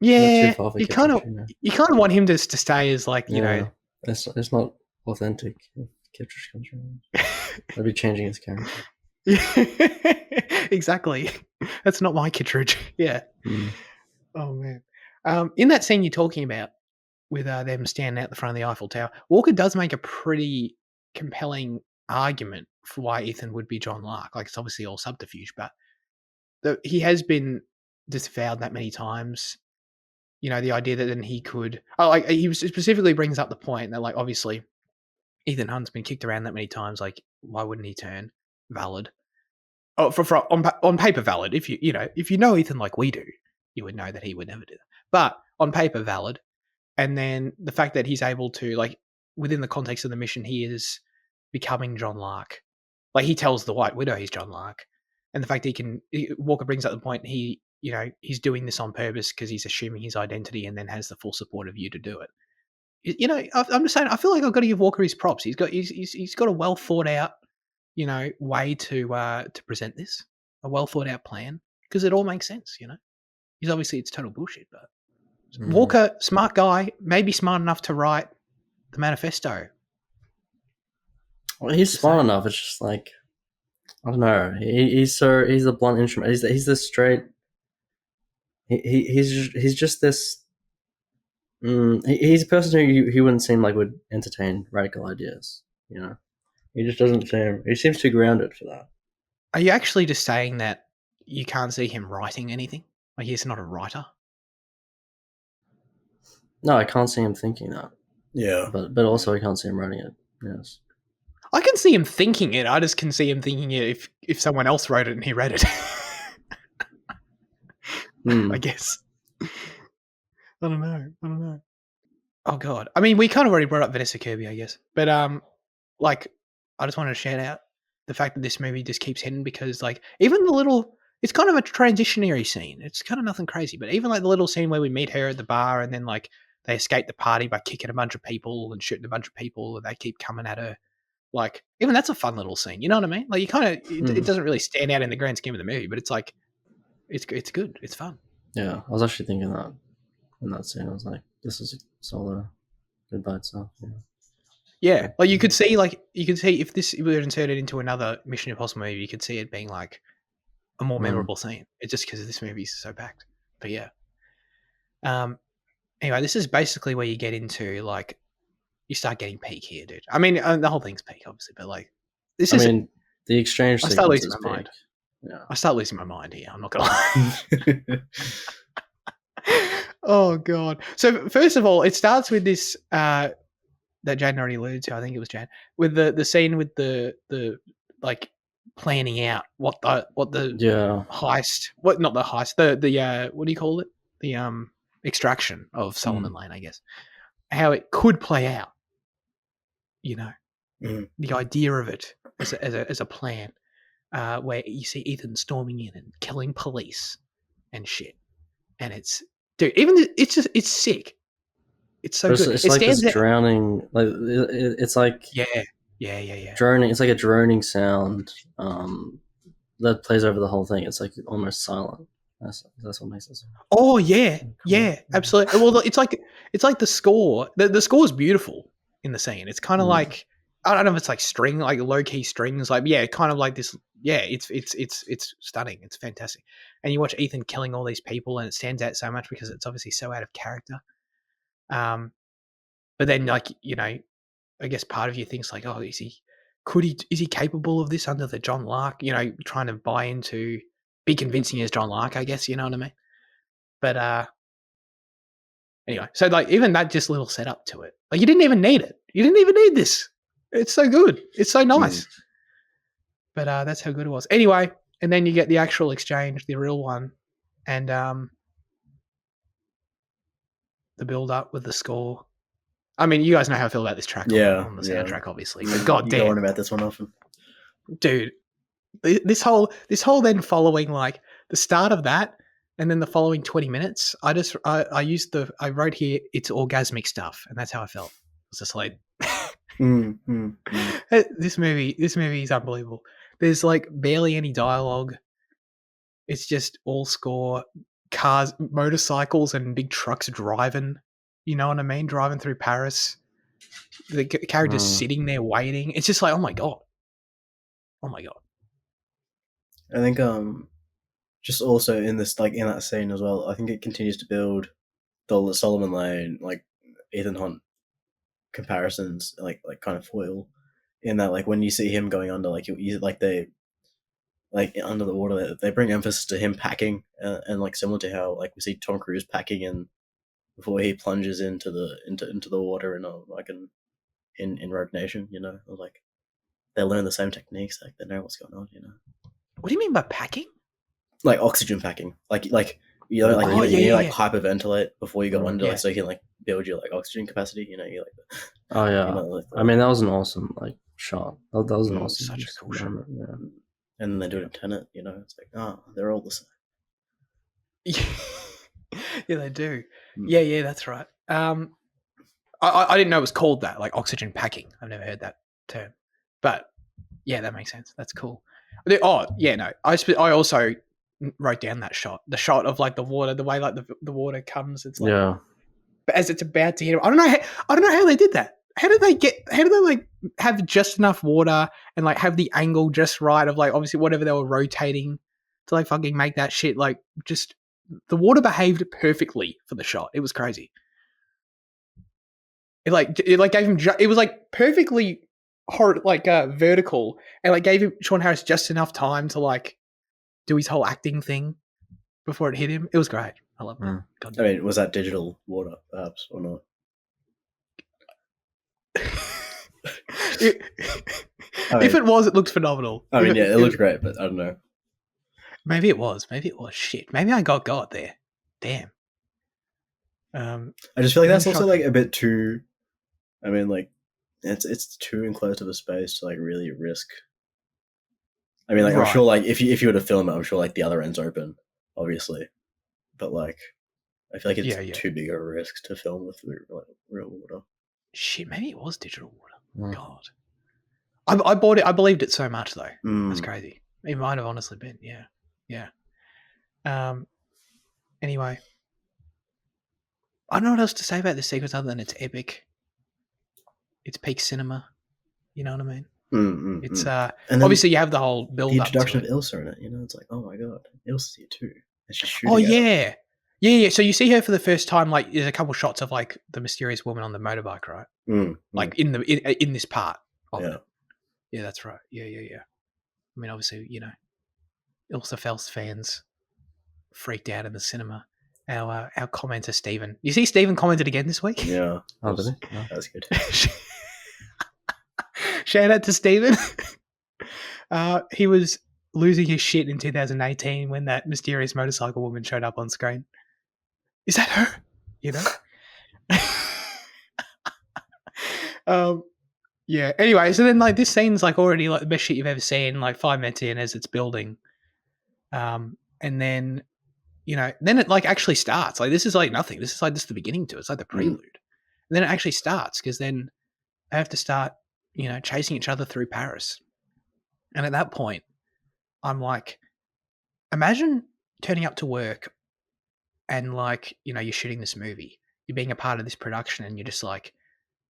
Yeah, too far for you kind of Kittredge, want him to stay as like you know. It's not authentic. If Kittredge comes around, I'd be changing his character. Exactly. That's not my Kittredge. Yeah. Mm. Oh man. In that scene you're talking about with them standing out the front of the Eiffel Tower, Walker does make a pretty compelling argument for why Ethan would be John Lark. Like it's obviously all subterfuge, but he has been disavowed that many times. You know, the idea that then he could. Oh, like he specifically brings up the point that, like, obviously, Ethan Hunt's been kicked around that many times. Like, why wouldn't he turn? Valid. Oh, on paper, valid. If you know Ethan like we do, you would know that he would never do that. But on paper, valid. And then the fact that he's able to, like, within the context of the mission, he is becoming John Lark. Like he tells the White Widow he's John Lark, and the fact Walker brings up the point he's doing this on purpose because he's assuming his identity and then has the full support of you to do it. You know, I'm just saying. I feel like I've got to give Walker his props. He's got a well thought out, way to present this, a well thought out plan because it all makes sense. You know, he's obviously it's total bullshit, but Walker, smart guy, maybe smart enough to write the manifesto. Well, he's smart enough. It's just like I don't know. He's a blunt instrument. He's the straight. He's just this. He's a person who wouldn't seem like would entertain radical ideas. You know, he just doesn't seem. He seems too grounded for that. Are you actually just saying that you can't see him writing anything? Like he's not a writer? No, I can't see him thinking that. Yeah. But also I can't see him writing it. Yes. I can see him thinking it. I just can see him thinking it if someone else wrote it and he read it. I guess. I don't know. Oh God. I mean, we kind of already brought up Vanessa Kirby, I guess. But like, I just wanted to shout out the fact that this movie just keeps hitting because, like, even the little, it's kind of a transitionary scene. It's kind of nothing crazy, but even like the little scene where we meet her at the bar and then like they escape the party by kicking a bunch of people and shooting a bunch of people and they keep coming at her. Like, even that's a fun little scene. You know what I mean? Like, you kind of, it doesn't really stand out in the grand scheme of the movie, but it's like, it's good. It's fun. Yeah, I was actually thinking that in that scene. I was like, this is a solo goodbye itself. Yeah, like you could see if this were inserted into another Mission Impossible movie, you could see it being like a more memorable scene. It's just because this movie is so packed. But yeah. Anyway, this is basically where you get into like you start getting peak here, dude. I mean, the whole thing's peak, obviously, but like the exchange. I start losing sequence is my mind. peak. Yeah. I start losing my mind here. I'm not gonna lie. Oh god. So first of all, it starts with this that Jane already alluded to. I think it was Jane with the scene with the like planning out what the Yeah. heist. What not the heist. The what do you call it? The extraction of Solomon Lane, I guess. How it could play out. You know, the idea of it as a plan, where you see Ethan storming in and killing police and shit, and it's dude. Even it's sick. It's so But good. it's It like this stands out. drowning, like it's like Yeah. droning. It's like a droning sound that plays over the whole thing. It's like almost silent. That's what makes it. Oh yeah, Cool. yeah, absolutely. Well, it's like the score. The score is beautiful in the scene. It's kind of like I don't know if it's like string, like low key strings. Like yeah, kind of like this. Yeah, it's stunning. It's fantastic. And you watch Ethan killing all these people, and it stands out so much because it's obviously so out of character. But then like I guess part of you thinks like, oh, is he capable of this under the John Lark? Trying to buy into, be convincing as John Lark, I guess. You know what I mean? But anyway, so like even that just little setup to it, like you didn't even need it. You didn't even need this. It's so good. It's so nice. But that's how good it was. Anyway, and then you get the actual exchange, the real one, and the build up with the score. I mean, you guys know how I feel about this track on the soundtrack, obviously. But god you damn, go on about this one often, dude. This whole then following like the start of that and then the following 20 minutes, I wrote here it's orgasmic stuff, and that's how I felt. It was just like this movie is unbelievable. There's like barely any dialogue. It's just all score, cars, motorcycles and big trucks driving, you know what I mean? Driving through Paris. The character's sitting there waiting. It's just like, oh my god. I think just also in this, like in that scene as well, I think it continues to build the Solomon Lane, like Ethan Hunt comparisons, like kind of foil in that, like when you see him going under, like you like they like under the water, they bring emphasis to him packing, and like similar to how like we see Tom Cruise packing in before he plunges into the water in Rogue Nation, like they learn the same techniques, like they know what's going on, What do you mean by packing? Like oxygen packing, like you hyperventilate before you go under, like so you can like build your like oxygen capacity. You like. Oh yeah, I mean that was an awesome like shot. That was an awesome, such a cool shot. Yeah. And then they do it in Tenet. It's like they're all the same. Yeah, they do. Yeah, that's right. I didn't know it was called that, like oxygen packing. I've never heard that term, but yeah, that makes sense. That's cool. Oh yeah, no. I also wrote down that shot, the shot of like the water, the way like the water comes. It's like, but as it's about to hit him, I don't know how they did that. How did they like have just enough water and like have the angle just right of like obviously whatever they were rotating to like fucking make that shit like just the water behaved perfectly for the shot. It was crazy. It gave him it was like perfectly vertical and like gave him Sean Harris just enough time to like do his whole acting thing before it hit him. It was great. I love it. I mean, was that digital water perhaps or not? If it was, it looked phenomenal. I mean, it looked great, but I don't know. Maybe it was. Shit. Maybe I got there. Damn. I just feel like that's also like a bit too. I mean, like it's too enclosed of a space to like really risk. I mean, like I'm sure, like if you were to film it, I'm sure like the other end's open, obviously, but like I feel like it's too big a risk to film with like, real water. Shit, maybe it was digital water. God, I bought it. I believed it so much though. That's crazy. It might have honestly been. Yeah. Anyway, I don't know what else to say about this sequence other than it's epic. It's peak cinema. You know what I mean? It's and obviously you have the whole build up. The introduction of Ilsa in it. It's like, oh my god, Ilsa's here too. And she's shooting. Oh yeah. Yeah. So you see her for the first time. Like, there's a couple shots of like the mysterious woman on the motorbike, right? Like in this part of it. Yeah, that's right. Yeah. I mean, obviously, Ilsefels fans freaked out in the cinema. Our commenter Stephen. You see, Stephen commented again this week. Yeah. Oh, did it? No. That's good. Shout out to Stephen. He was losing his shit in 2018 when that mysterious motorcycle woman showed up on screen. Is that her? You know? Yeah. Anyway, so then like this scene's like already like the best shit you've ever seen, like 5 minutes in as it's building. And then, you know, then it like actually starts. Like this is like nothing. This is like just the beginning to it. It's like the prelude. And then it actually starts because then they have to start, you know, chasing each other through Paris. And at that point, I'm like, imagine turning up to work and like, you know, you're shooting this movie. You're being a part of this production and you're just like,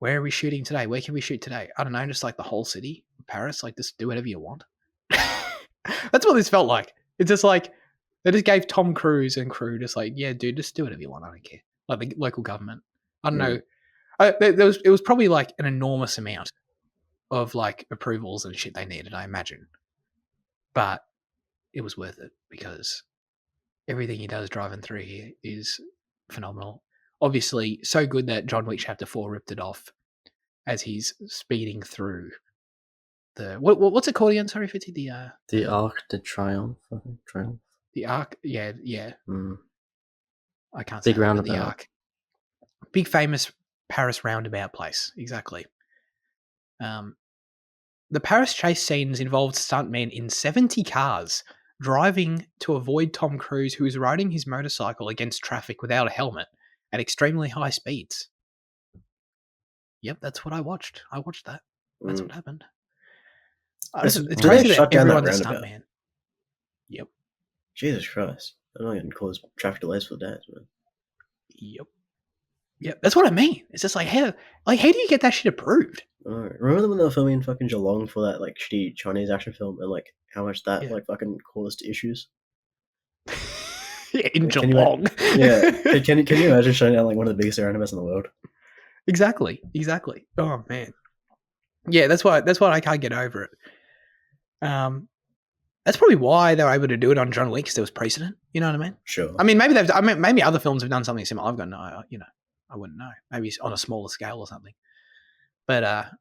where are we shooting today? Where can we shoot today? I don't know, just like the whole city, Paris, like just do whatever you want. That's what this felt like. It's just like, they just gave Tom Cruise and crew just like, yeah, dude, just do whatever you want. I don't care. Like the local government. I don't know. It was probably like an enormous amount of like approvals and shit they needed, I imagine. But it was worth it because everything he does driving through here is phenomenal. Obviously, so good that John Wick Chapter 4 ripped it off as he's speeding through the what's it called again? Sorry, Fitzy. The Arc de Triomphe. I think. Triumph. The Arc. Yeah. I can't say Big roundabout. The Arc. Big famous Paris roundabout place. Exactly. The Paris chase scenes involved stuntmen in 70 cars driving to avoid Tom Cruise, who is riding his motorcycle against traffic without a helmet at extremely high speeds. Yep, that's what I watched. I watched that. That's what happened. It's crazy that everyone's a stuntman. Yep. Jesus Christ. I'm not going to cause traffic delays for days, man. Yep. That's what I mean. It's just like, how do you get that shit approved? Remember when they were filming in fucking Geelong for that like shitty Chinese action film and like how much that like fucking caused issues? Yeah, in Geelong. Can you imagine shutting down like one of the biggest roundabouts in the world? Exactly. Oh man. Yeah, that's why I can't get over it. That's probably why they were able to do it on John Wick because there was precedent. You know what I mean? Sure. I mean, maybe other films have done something similar. I've got no, you know, I wouldn't know. Maybe on a smaller scale or something. But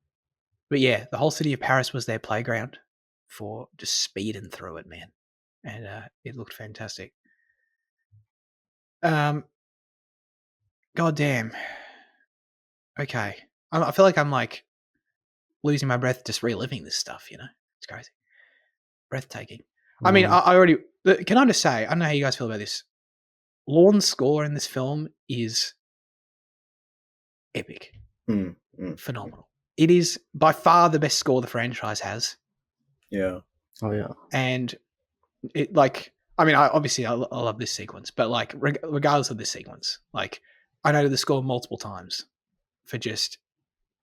yeah, the whole city of Paris was their playground for just speeding through it, man, and it looked fantastic. Goddamn. Okay, I feel like I'm like losing my breath just reliving this stuff. You know, it's crazy, breathtaking. I mean, I already. Can I just say, I don't know how you guys feel about this. Lorne's score in this film is epic, phenomenal. It is by far the best score the franchise has. Yeah. Oh yeah. And it like, I mean, I love this sequence, but like regardless of this sequence, like I noted the score multiple times for just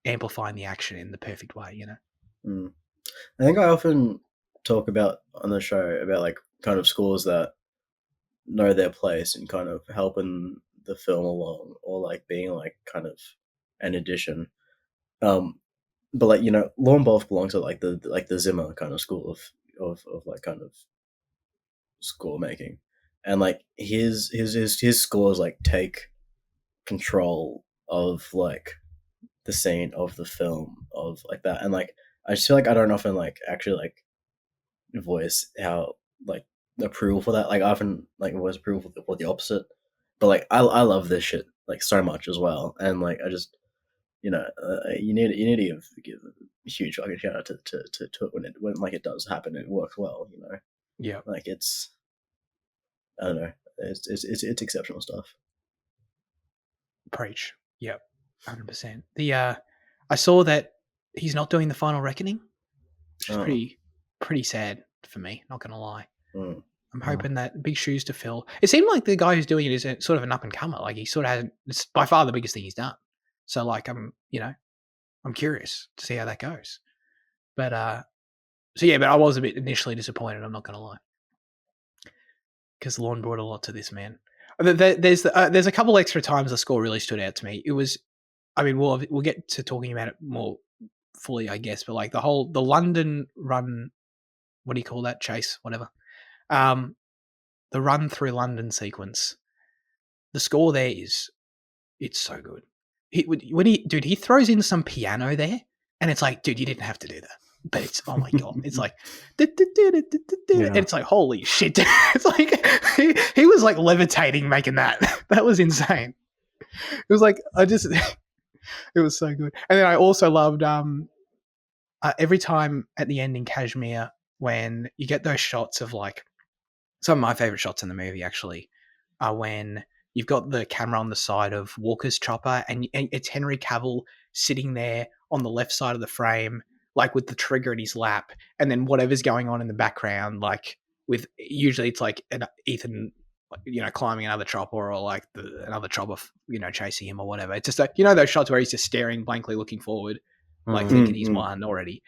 amplifying the action in the perfect way, you know? I think I often talk about on the show about like kind of scores that know their place and kind of helping the film along or like being like kind of an addition. But like, you know, Lorne Balfe belongs to like the Zimmer kind of school of like kind of score making, and like his scores like take control of like the scene of the film of like that, and like I just feel like I don't often like actually like voice how like approval for that. Like I often like voice approval for the opposite, but like I love this shit like so much as well, and like I just. You know, you need to give a huge fucking shout out to it when like it does happen, it works well. You know, yeah, like it's I don't know, it's exceptional stuff. Preach, yep, 100%. I saw that he's not doing the final reckoning, which is pretty sad for me. Not gonna lie. I'm hoping that big shoes to fill. It seemed like the guy who's doing it is sort of an up and comer. Like he sort of hasn't. It's by far the biggest thing he's done. So like I'm curious to see how that goes. But but I was a bit initially disappointed, I'm not going to lie. Because Lorne brought a lot to this, man. There's a couple extra times the score really stood out to me. It was, I mean, we'll get to talking about it more fully, I guess, but like the London run, what do you call that? Chase, whatever. The run through London sequence, the score there it's so good. He throws in some piano there, and it's like, dude, you didn't have to do that. But it's, oh my God, it's like, and it's like, holy shit. It's like, he was like levitating making that. That was insane. It was like, it was so good. And then I also loved every time at the end in Kashmir when you get those shots of like, some of my favorite shots in the movie actually are when you've got the camera on the side of Walker's chopper and it's Henry Cavill sitting there on the left side of the frame, like with the trigger in his lap, and then whatever's going on in the background, like with usually it's like Ethan, climbing another chopper or like another chopper, chasing him or whatever. It's just like, those shots where he's just staring blankly, looking forward, like thinking he's won already.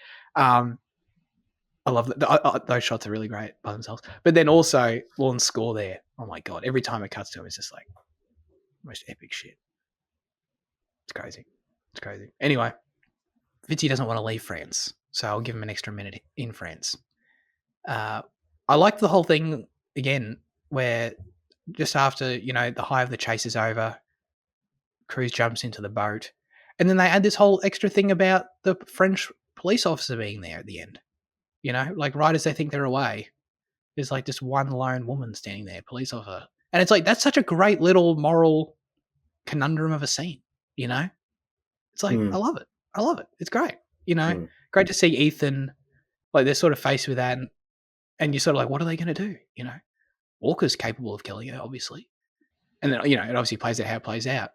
I love that. Those shots are really great by themselves. But then also Lorne's score there. Oh my God. Every time it cuts to him, it's just like most epic shit. It's crazy. It's crazy. Anyway, Fitzy doesn't want to leave France, so I'll give him an extra minute in France. I liked the whole thing, again, where just after, the high of the chase is over, Cruz jumps into the boat, and then they add this whole extra thing about the French police officer being there at the end. Like right as they think they're away, there's like just one lone woman standing there, police officer. And it's like, that's such a great little moral conundrum of a scene, It's like, I love it. I love it. It's great. Great to see Ethan, like they're sort of faced with that and you're sort of like, what are they going to do? Walker's capable of killing her, obviously. And then, it obviously plays out how it plays out,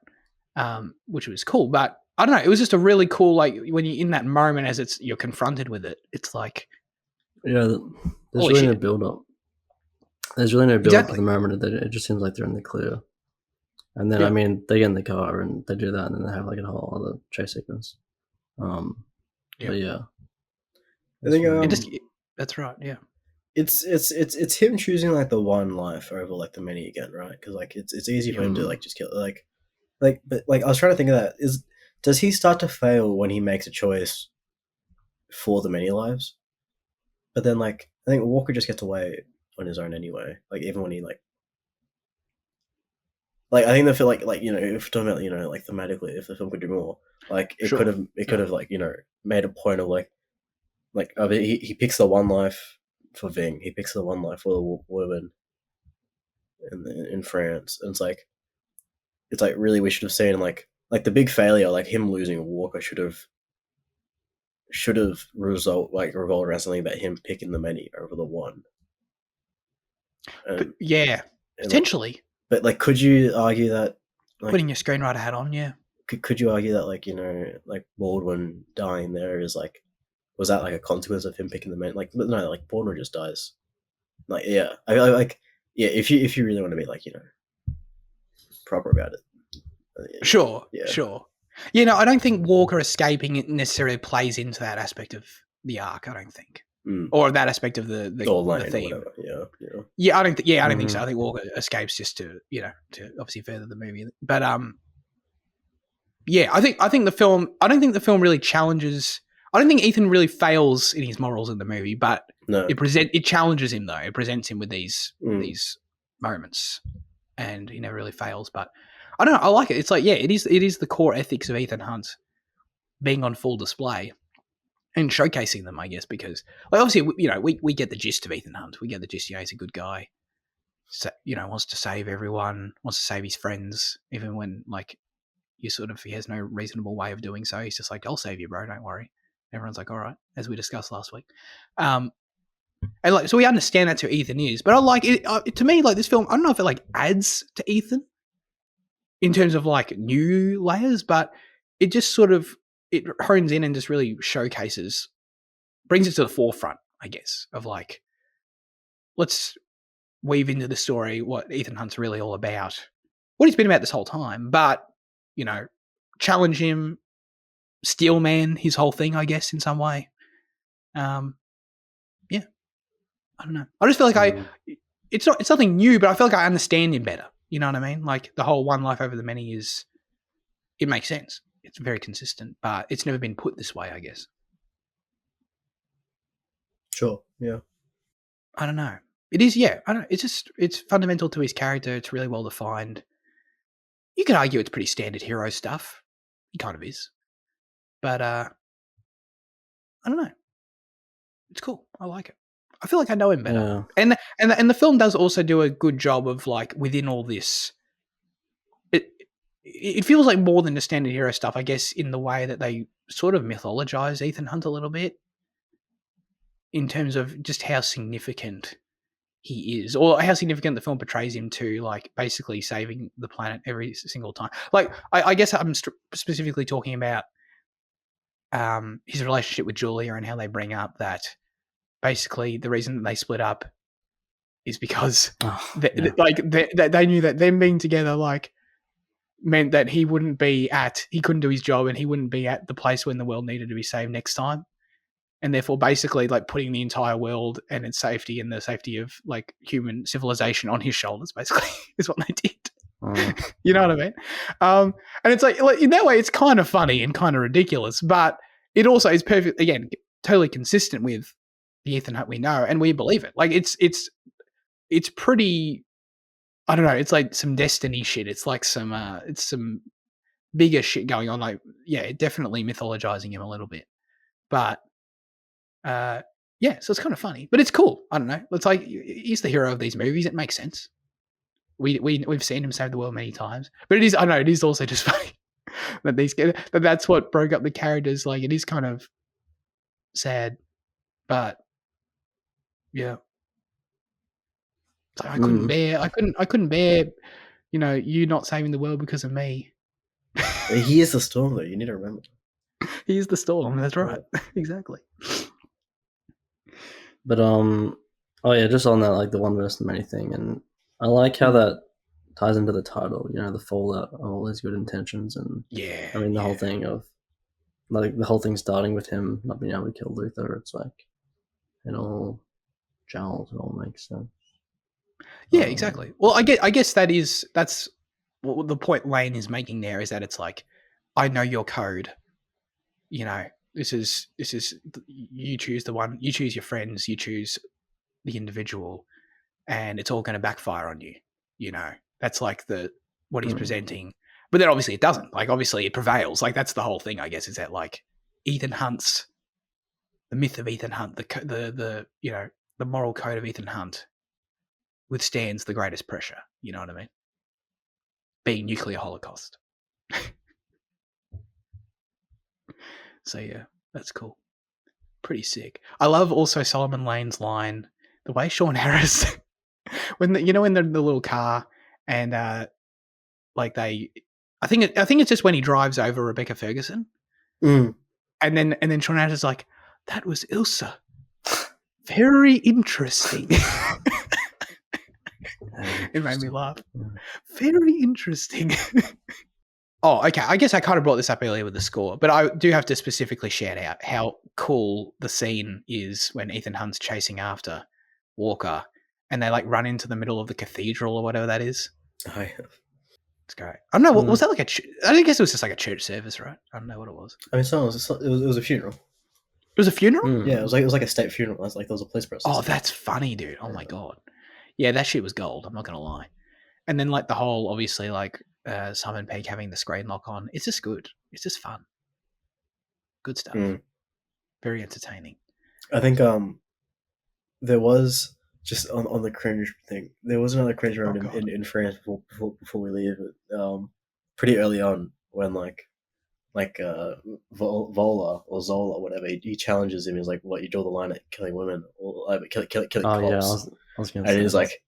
which was cool. But I don't know. It was just a really cool, like when you're in that moment as you're confronted with it, it's like, yeah, there's really no build up. There's really no build up to the moment. It just seems like they're in the clear. And then, I mean, they get in the car and they do that, and then they have like a whole other chase sequence. But yeah, I think that's right. Yeah, it's him choosing like the one life over like the many again, right? Because like it's easy for him to like just kill but like I was trying to think of that. Does he start to fail when he makes a choice for the many lives? But then like I think Walker just gets away on his own anyway. Like even when he like I think they feel like if we're talking about like thematically, if the film could do more, like it could have like made a point of like he picks the one life for Ving, he picks the one life for the woman in France, and it's like really we should have seen like the big failure, like him losing Walker should have revolved around something about him picking the many over the one. But potentially. But like, could you argue that putting your screenwriter hat on, could you argue that like Baldwin dying there is like, was that like a consequence of him picking the men? Like, but no, like Baldwin just dies. Like, yeah, I like, yeah. If you really want to be like proper about it, sure. I don't think Walker escaping it necessarily plays into that aspect of the arc. I don't think. Or that aspect of the theme. Yeah, I don't think so. I think Walker escapes just to to obviously further the movie. But I think the film. I don't think the film really challenges. I don't think Ethan really fails in his morals in the movie, but it challenges him though. It presents him with these moments, and he never really fails. But I don't know. I like it. It's like it is the core ethics of Ethan Hunt being on full display. And showcasing them, I guess, because like obviously, we get the gist of Ethan Hunt. We get the gist. He's a good guy. So, wants to save everyone, wants to save his friends, even when like he has no reasonable way of doing so. He's just like, I'll save you, bro. Don't worry. Everyone's like, all right, as we discussed last week. And like, so we understand that's who Ethan is. But I like it. To me, like this film, I don't know if it like adds to Ethan in terms of like new layers, but it just sort of. It hones in and just really showcases, brings it to the forefront, I guess, of like, let's weave into the story what Ethan Hunt's really all about, what he's been about this whole time, but, challenge him, steel man his whole thing, I guess, in some way. I don't know. I just feel like it's nothing new, but I feel like I understand him better. You know what I mean? Like the whole one life over the many it makes sense. It's very consistent, but it's never been put this way, I guess. Sure, yeah. I don't know. It is, yeah. I don't. It's fundamental to his character. It's really well defined. You could argue it's pretty standard hero stuff. He kind of is, but I don't know. It's cool. I like it. I feel like I know him better. Yeah. And the film does also do a good job of like within all this. It feels like more than the standard hero stuff, I guess, in the way that they sort of mythologize Ethan Hunt a little bit in terms of just how significant he is, or how significant the film portrays him to, like basically saving the planet every single time. Like, I guess I'm specifically talking about his relationship with Julia and how they bring up that basically the reason that they split up is because they knew that them being together like meant that he couldn't do his job and he wouldn't be at the place when the world needed to be saved next time. And therefore basically like putting the entire world and its safety and the safety of like human civilization on his shoulders basically is what they did. You know what I mean? And it's like in that way it's kind of funny and kind of ridiculous, but it also is perfect, again, totally consistent with the Ethan Hunt we know, and we believe it. Like it's pretty, I don't know, it's like some Destiny shit. It's like some bigger shit going on. Like, yeah, definitely mythologizing him a little bit. But yeah, so it's kind of funny. But it's cool. I don't know. It's like he's the hero of these movies. It makes sense. We've seen him save the world many times. But it is, I don't know, it is also just funny that that's what broke up the characters. Like it is kind of sad. But yeah. So I couldn't bear, you not saving the world because of me. He is the storm, though. You need to remember. He is the storm. That's right. Exactly. But oh yeah, just on that, like the one versus many thing, and I like how that ties into the title. The fallout of all his good intentions, and yeah, I mean the whole thing of like the whole thing starting with him not being able to kill Luther. It's like it all gels. It all makes sense. Yeah, exactly. Well, I guess that's what the point Lane is making there, is that it's like, I know your code. This is you choose the one, you choose your friends, you choose the individual, and it's all going to backfire on you. That's like what he's presenting. But then obviously it doesn't. Like obviously it prevails. Like that's the whole thing, I guess, is that like Ethan Hunt's, the myth of Ethan Hunt, the moral code of Ethan Hunt withstands the greatest pressure. You know what I mean? Being nuclear holocaust. So yeah, that's cool. Pretty sick. I love also Solomon Lane's line, the way Sean Harris, when they're in the little car and like I think it's just when he drives over Rebecca Ferguson, and then Sean Harris is like, that was Ilsa. Very interesting. It made me laugh. Very interesting. Oh, okay. I guess I kind of brought this up earlier with the score, but I do have to specifically shout out how cool the scene is when Ethan Hunt's chasing after Walker and they like run into the middle of the cathedral or whatever that is. Oh, yeah. It's great. I don't know. Was that like I guess it was just like a church service, right? I don't know what it was. I mean, it was a funeral. It was a funeral? Yeah, it was like a state funeral. It was like there was a police process. Oh, that's funny, dude. Oh my God. Yeah, that shit was gold. I'm not going to lie. And then like the whole, obviously, like Simon Pegg having the screen lock on. It's just good. It's just fun. Good stuff. Very entertaining. I think there was just on the cringe thing. There was another cringe moment in France before we leave. Pretty early on when Vola or Zola, whatever, he challenges him. He's like, "What, you draw the line at killing women or killing cops?" Oh yeah, I was gonna say. And he's like,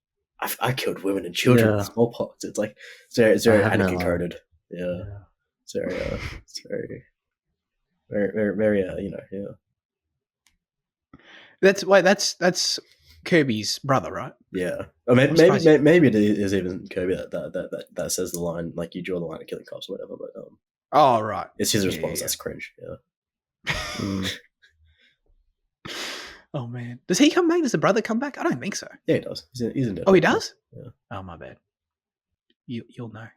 I killed women and children with smallpox. It's like it's very Anakin coded. Yeah. It's very yeah. That's Kirby's brother, right? Yeah. Or maybe it is even Kirby that says the line, like, you draw the line at killing cops or whatever, but oh right. It's his response, that's cringe, yeah. Oh man. Does he come back? Does the brother come back? I don't think so. Yeah, he does. He's in Deadpool. Oh, he does? Yeah. Oh, my bad. You'll know.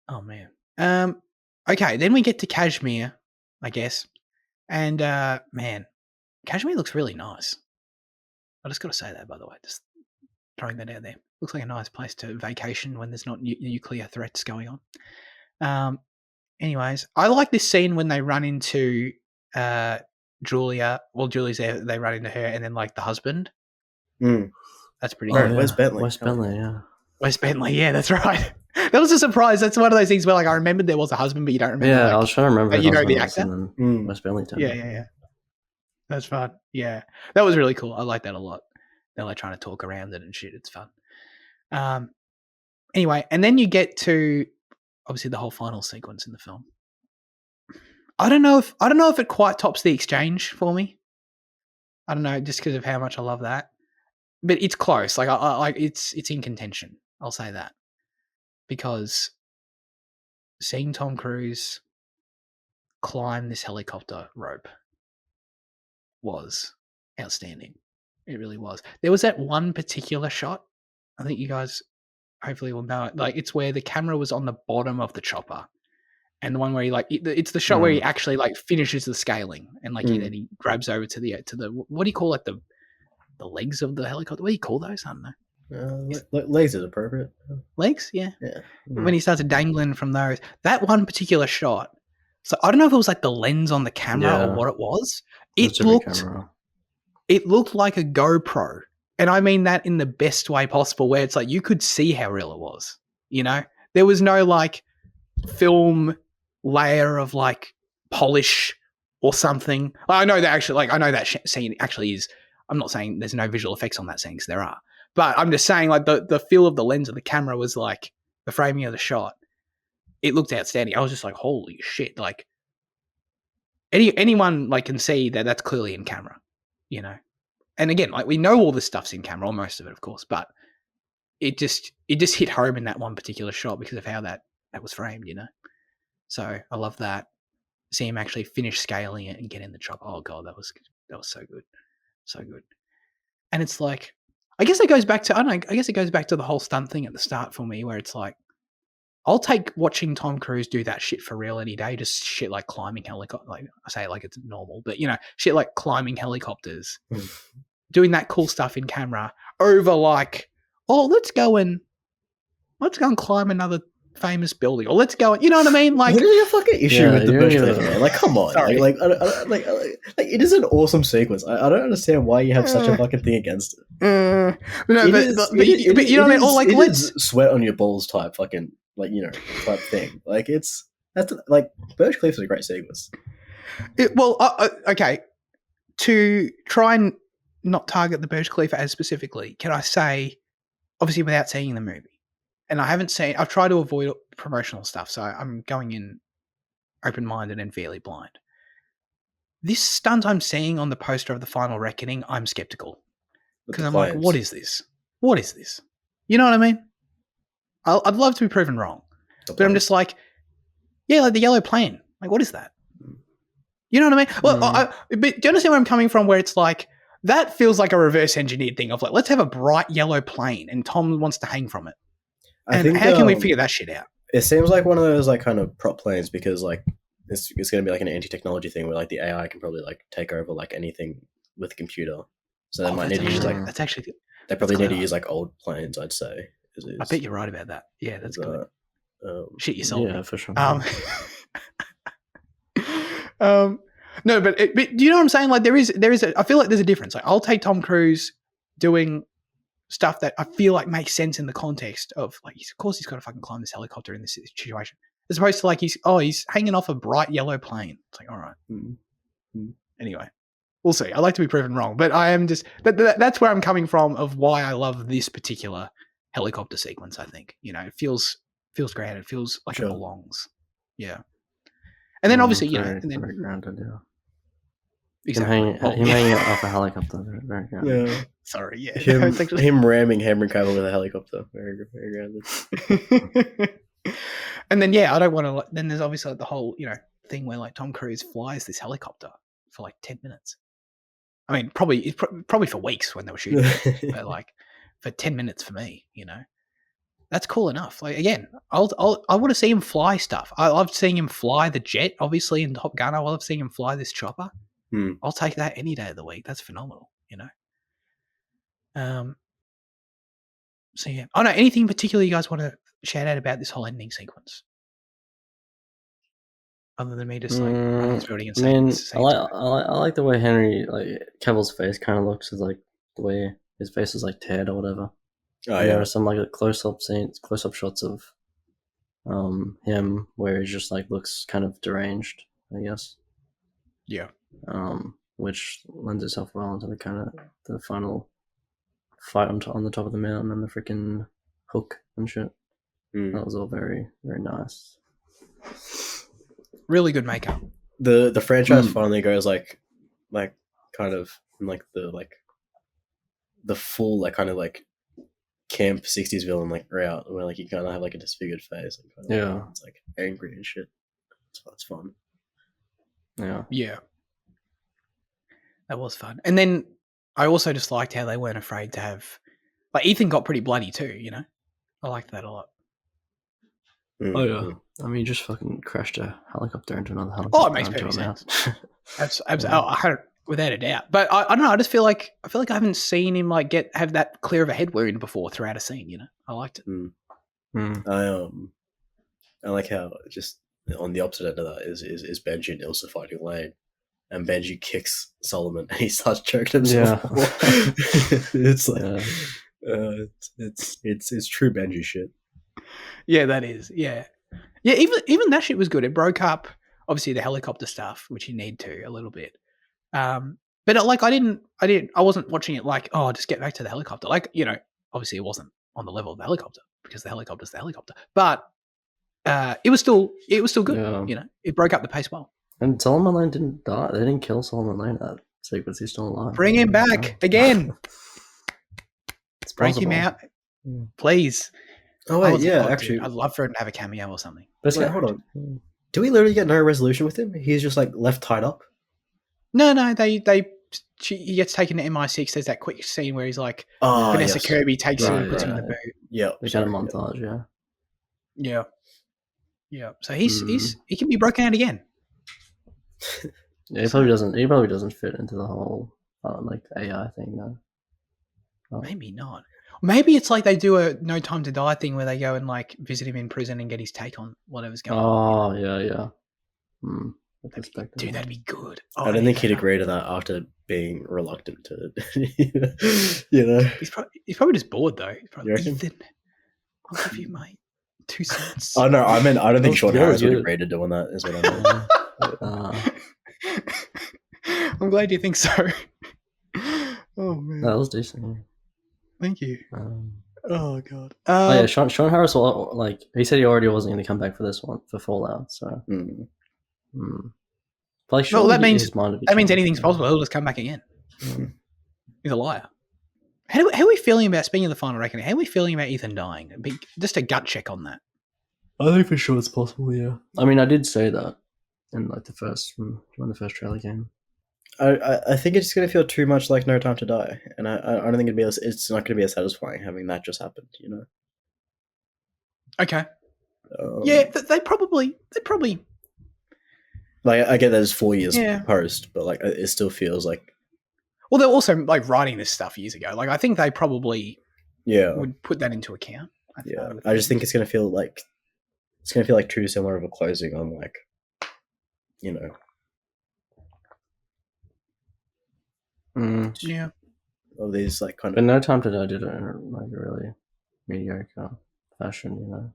Oh man. Okay, then we get to Kashmir, I guess. And man, Kashmir looks really nice. I just got to say that, by the way, just throwing that out there. Looks like a nice place to vacation when there's not nuclear threats going on. Anyways, I like this scene when they run into Julia. Well, Julia's there. They run into her, and then like the husband. That's pretty Right, good. where's Bentley? West Bentley, yeah. West Bentley, yeah, that's right. That was a surprise. That's one of those things where like I remembered there was a husband, but you don't remember. Yeah, like, I was trying to remember. you know the actor. And then West Bentley. Yeah. That's fun. Yeah, that was really cool. I like that a lot. They're like trying to talk around it and shit. It's fun. Anyway, and then you get to obviously the whole final sequence in the film. I don't know if it quite tops the exchange for me. I don't know, just because of how much I love that. But it's close. Like I like it's in contention. I'll say that. Because seeing Tom Cruise climb this helicopter rope was outstanding. It really was. There was that one particular shot. I think you guys hopefully will know it. Like it's where the camera was on the bottom of the chopper. And the one where he like it's the shot where he actually like finishes the scaling and like then he grabs over to the what do you call it, the legs of the helicopter? What do you call those? I don't know. Legs is appropriate. Legs, yeah. Yeah. When he starts dangling from those, that one particular shot. So I don't know if it was like the lens on the camera or what it was. It looked like a GoPro, and I mean that in the best way possible. Where it's like you could see how real it was. You know, there was no like film layer of like polish or something. I know that actually, like I know that scene actually is. I'm not saying there's no visual effects on that scene because there are, but I'm just saying like the feel of the lens of the camera was like the framing of the shot. It looked outstanding. I was just like, holy shit! Like anyone like can see that that's clearly in camera, you know. And again, like we know all this stuff's in camera, or most of it, of course, but it just hit home in that one particular shot because of how that was framed, you know. So I love that. See him actually finish scaling it and get in the chopper. Oh god, that was so good, so good. And it's like, I guess it goes back to the whole stunt thing at the start for me, where it's like, I'll take watching Tom Cruise do that shit for real any day. Just shit like climbing helicopter. Like I say, it like it's normal, but you know, shit like climbing helicopters, doing that cool stuff in camera over like, oh, let's go and climb another famous building, or let's go. You know what I mean? Like, what is your fucking issue with the Burj Khalifa, man? Like, come on, like it is an awesome sequence. I don't understand why you have such a fucking thing against it. But you know what I mean? Or like, let's sweat on your balls type fucking like type thing. Like that's like Burj Khalifa is a great sequence. Okay. To try and not target the Burj Khalifa as specifically, can I say, obviously without seeing the movie? And I've tried to avoid promotional stuff, so I'm going in open-minded and fairly blind. This stunt I'm seeing on the poster of The Final Reckoning, I'm skeptical. Because I'm like, what is this? What is this? You know what I mean? I'd love to be proven wrong. But I'm just like, yeah, like the yellow plane. Like, what is that? You know what I mean? Well, but do you understand where I'm coming from, where it's like, that feels like a reverse engineered thing of like, let's have a bright yellow plane and Tom wants to hang from it. And how can we figure that shit out? It seems like one of those like kind of prop planes because like it's going to be like an anti-technology thing where like the AI can probably like take over like anything with a computer. So they might need to use like they probably need to use like old planes. I'd say. I bet you're right about that. Yeah, that's good. Shit yourself. Yeah, for sure. No, but do you know what I'm saying? Like there is I feel like there's a difference. Like I'll take Tom Cruise doing stuff that I feel like makes sense in the context of like, of course he's got to fucking climb this helicopter in this situation, as opposed to like he's hanging off a bright yellow plane. It's like, all right. Anyway, we'll see. I like to be proven wrong, but I am just that's where I'm coming from of why I love this particular helicopter sequence. I think it feels great. It feels like it belongs. Yeah, and then obviously very grounded. Yeah. Exactly. Him hanging off a helicopter. Very grounded. Yeah. Sorry. Yeah. Him ramming Henry Cavill with a helicopter. Very, very grounded. And then I don't want to. Then there's obviously like the whole thing where like Tom Cruise flies this helicopter for like 10 minutes. I mean, probably for weeks when they were shooting, but like for 10 minutes for me, that's cool enough. Like again, I want to see him fly stuff. I love seeing him fly the jet, obviously in Top Gun. I love seeing him fly this chopper. I'll take that any day of the week. That's phenomenal, So yeah. Oh no, anything in particular you guys want to shout out about this whole ending sequence? Other than me just like running through it and I saying mean, this I like the way Henry, like Cavill's face kind of looks, is like the way his face is like teared or whatever. Oh And there yeah. are some like close up shots of him where he just like looks kind of deranged, I guess. Yeah. Which lends itself well into the kind of the final fight on the top of the mountain and the freaking hook and shit. That was all very, very nice. Really good makeup. The franchise finally goes like kind of like the full like kind of like camp 60s villain like route where like you kind of have like a disfigured face and kind of, Yeah. it's like angry and shit. So that's fun. Yeah. That was fun. And then I also just liked how they weren't afraid to have like Ethan got pretty bloody too, you know? I liked that a lot. Oh yeah. I mean, you just fucking crashed a helicopter into another helicopter. Oh, it makes perfect sense. Absolutely. I had it without a doubt. But I don't know. I just feel like I haven't seen him like have that clear of a head wound before throughout a scene. You know, I liked it. I like how just on the opposite end of that is Benji and Ilsa fighting Lane, and Benji kicks Solomon and he starts choking himself. Yeah. It's like it's true Benji shit. Yeah, that is. Yeah. Even that shit was good. It broke up obviously the helicopter stuff, which you need to a little bit. But like I wasn't watching it like, oh, just get back to the helicopter. Like, you know, obviously it wasn't on the level of the helicopter because the helicopter's the helicopter. But it was still good. Yeah. You know, it broke up the pace well. And Solomon Lane didn't die. They didn't kill Solomon Lane that sequence. He's still alive. Bring him back again. It's Break him out, please. Oh wait, yeah, actually, I'd love for him to have a cameo or something. Wait, hold on. Do we literally get no resolution with him? He's just like left tied up. No, he gets taken to MI6. There's that quick scene where he's like, Vanessa Kirby takes him and puts him in the boot. Yeah, they got a montage. Yeah. So he can be broken out again. Yeah, he probably doesn't fit into the whole like AI thing though. Oh. Maybe not. Maybe it's like they do a No Time to Die thing where they go and like visit him in prison and get his take on whatever's going on. Oh, yeah. Dude, that'd be good. I don't think he'd agree to that after being reluctant to, you know. He's probably just bored though. He's probably, Ethan, I'll give you my 2 cents. Oh no, I don't think Sean Harris would agree to doing that. Is what I mean. I'm glad you think so. Oh man, that was decent. Thank you. Oh god. Sean Harris will, like he said he already wasn't going to come back for this one for Fallout. So, Like, well, that means anything's possible. He'll just come back again. He's a liar. How are we feeling about, speaking of the final reckoning? How are we feeling about Ethan dying? Just a gut check on that. I think for sure it's possible. Yeah. I mean, I did say that in like when the first trailer came. I think it's going to feel too much like No Time to Die, and I don't think it's not going to be as satisfying having that just happened, you know. Okay. Yeah, they probably. Like I get that it's 4 years post, but like it still feels like. Well, they're also like writing this stuff years ago. Like I think they probably would put that into account. I just think it's going to feel like too similar of a closing on like, you know. Yeah. Of these like kind of. But No Time to Die did it in like a really mediocre fashion, you know.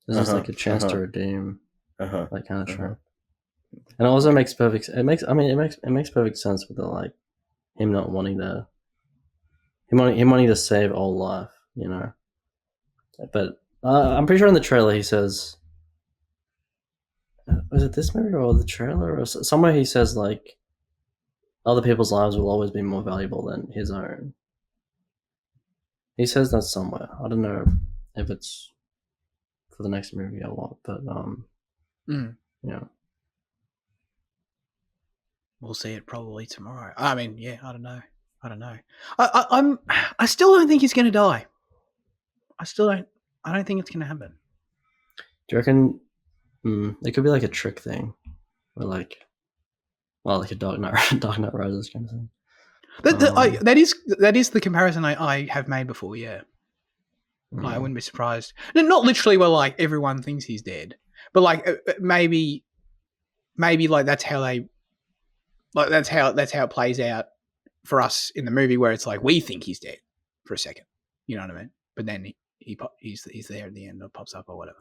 This is like a chance to redeem that kind of trope. And it also makes perfect sense with the like him not wanting to him wanting to save old life, you know. But I'm pretty sure in the trailer he says, was it this movie or the trailer or somewhere he says like other people's lives will always be more valuable than his own. He says that somewhere. I don't know if it's for the next movie or what, but yeah. We'll see it probably tomorrow. I mean, yeah, I don't know. I still don't think he's going to die. I don't think it's going to happen. Do you reckon it could be like a trick thing, or like a Dark Knight Rises kind of thing? That is the comparison I have made before. Yeah, like, I wouldn't be surprised. Not literally where like everyone thinks he's dead, but like maybe like that's how it plays out for us in the movie, where it's like we think he's dead for a second. You know what I mean? But then he's there at the end, or pops up or whatever.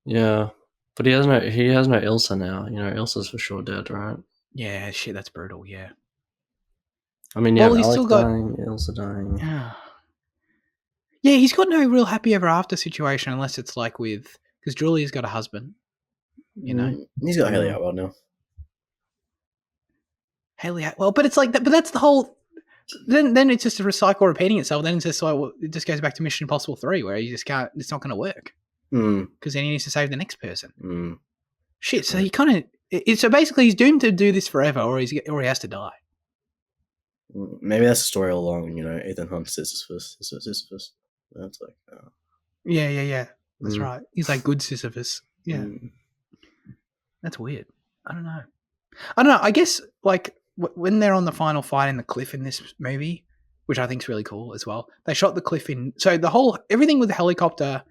Yeah, but he has no Ilsa now. You know, Ilsa's for sure dead, right? Yeah, shit, that's brutal. Yeah. I mean, yeah, Well, he's Alec still got- dying, Ilsa dying. Yeah, he's got no real happy ever after situation unless it's like because Julia's got a husband. You know, he's got Haley Atwell now. Haley Atwell, but it's like that. But that's the whole. Then it's just a recycle repeating itself. Then it's just like it just goes back to Mission Impossible 3, where you just can't. It's not going to work because then he needs to save the next person. Shit. So he kind of. So basically, he's doomed to do this forever, or he has to die. Maybe that's the story all along. You know, Ethan Hunt Sisyphus. That's like. Yeah. That's right. He's like good Sisyphus. Yeah. That's weird. I don't know. I guess like when they're on the final fight in the cliff in this movie, which I think is really cool as well. They shot the cliff in. So everything with the helicopter,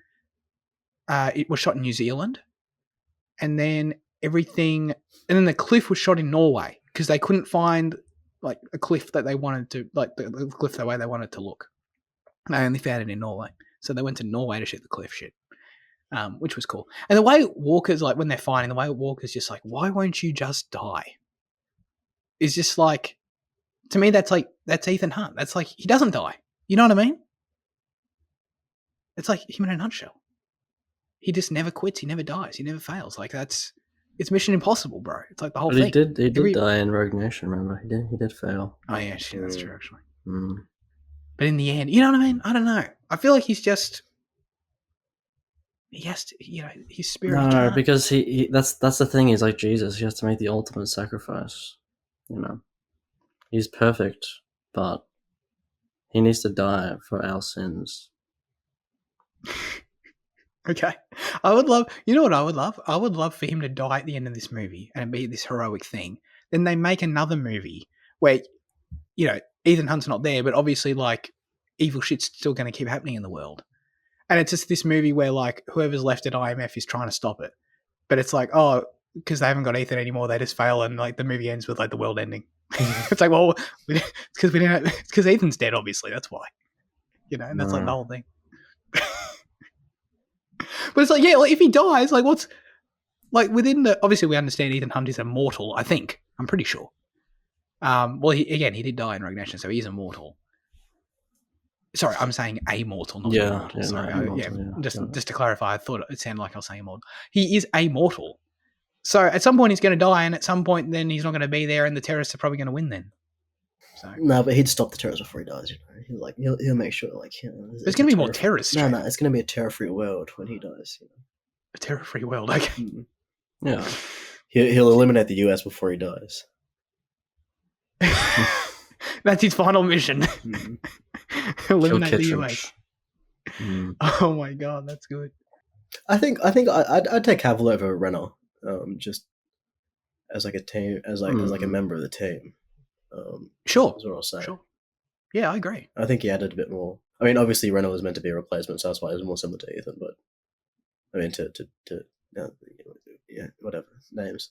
it was shot in New Zealand, and then the cliff was shot in Norway because they couldn't find like a cliff that they wanted to, like the cliff the way they wanted to look. They only found it in Norway, so they went to Norway to shoot the cliff shit. Which was cool. And the way Walker's like, when they're fighting, the way Walker's just like, why won't you just die? Is just like, to me, that's Ethan Hunt. That's like, he doesn't die. You know what I mean? It's like him in a nutshell. He just never quits. He never dies. He never fails. Like it's Mission Impossible, bro. It's like the whole thing. He did die in Rogue Nation, remember? He did fail. Oh yeah, shit, that's true actually. But in the end, you know what I mean? I don't know. I feel like he's just, he has to, you know, his spirit. No, because he that's the thing. He's like Jesus. He has to make the ultimate sacrifice. You know, he's perfect, but he needs to die for our sins. Okay. I would love, you know what I would love? I would love for him to die at the end of this movie and be this heroic thing. Then they make another movie where, you know, Ethan Hunt's not there, but obviously like evil shit's still going to keep happening in the world. And it's just this movie where like whoever's left at IMF is trying to stop it. But it's like, oh, because they haven't got Ethan anymore, they just fail and like the movie ends with like the world ending. It's like, well, it's because Ethan's dead, obviously. That's why. You know, and that's like the whole thing. But it's like, yeah, like if he dies, like what's like within the, obviously we understand Ethan Hunt is immortal, I think. I'm pretty sure. Well, he did die in Rogue Nation, so he is immortal. Sorry, I'm saying amortal, not immortal. Yeah, sorry, immortal, just to clarify, I thought it sounded like I was saying immortal. He is amortal. So at some point he's going to die, and at some point then he's not going to be there, and the terrorists are probably going to win then. So no, but he'd stop the terrorists before he dies. You know, he'll make sure like there's going to be more terrorists. No, it's going to be a terror-free world when he dies. You know? A terror-free world, okay. Yeah, he'll eliminate the US before he dies. That's his final mission. Eliminate the US. Oh my god, that's good. I think I'd take Cavill over Renner, just as like a team, as like a member of the team. Sure, that's what I'll say. Sure. Yeah, I agree. I think he added a bit more. I mean, obviously Renner was meant to be a replacement, so that's why it was more similar to Ethan. But I mean, yeah, whatever names.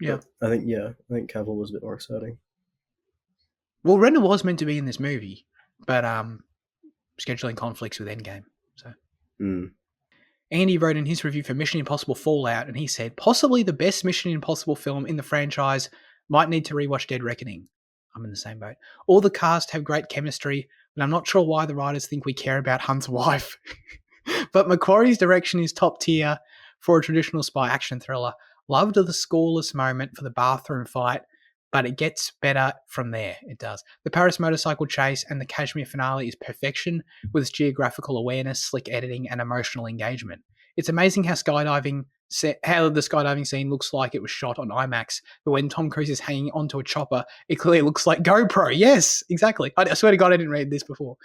Yeah, but I think Cavill was a bit more exciting. Well, Renner was meant to be in this movie, but scheduling conflicts with Endgame. So Andy wrote in his review for Mission Impossible Fallout, and he said, possibly the best Mission Impossible film in the franchise. Might need to rewatch Dead Reckoning. I'm in the same boat. All the cast have great chemistry, but I'm not sure why the writers think we care about Hunt's wife. But McQuarrie's direction is top tier for a traditional spy action thriller. Loved the scoreless moment for the bathroom fight, but it gets better from there. It does. The Paris motorcycle chase and the Kashmir finale is perfection with its geographical awareness, slick editing, and emotional engagement. It's amazing how the skydiving scene looks like it was shot on IMAX, but when Tom Cruise is hanging onto a chopper, it clearly looks like GoPro. Yes, exactly. I swear to God, I didn't read this before.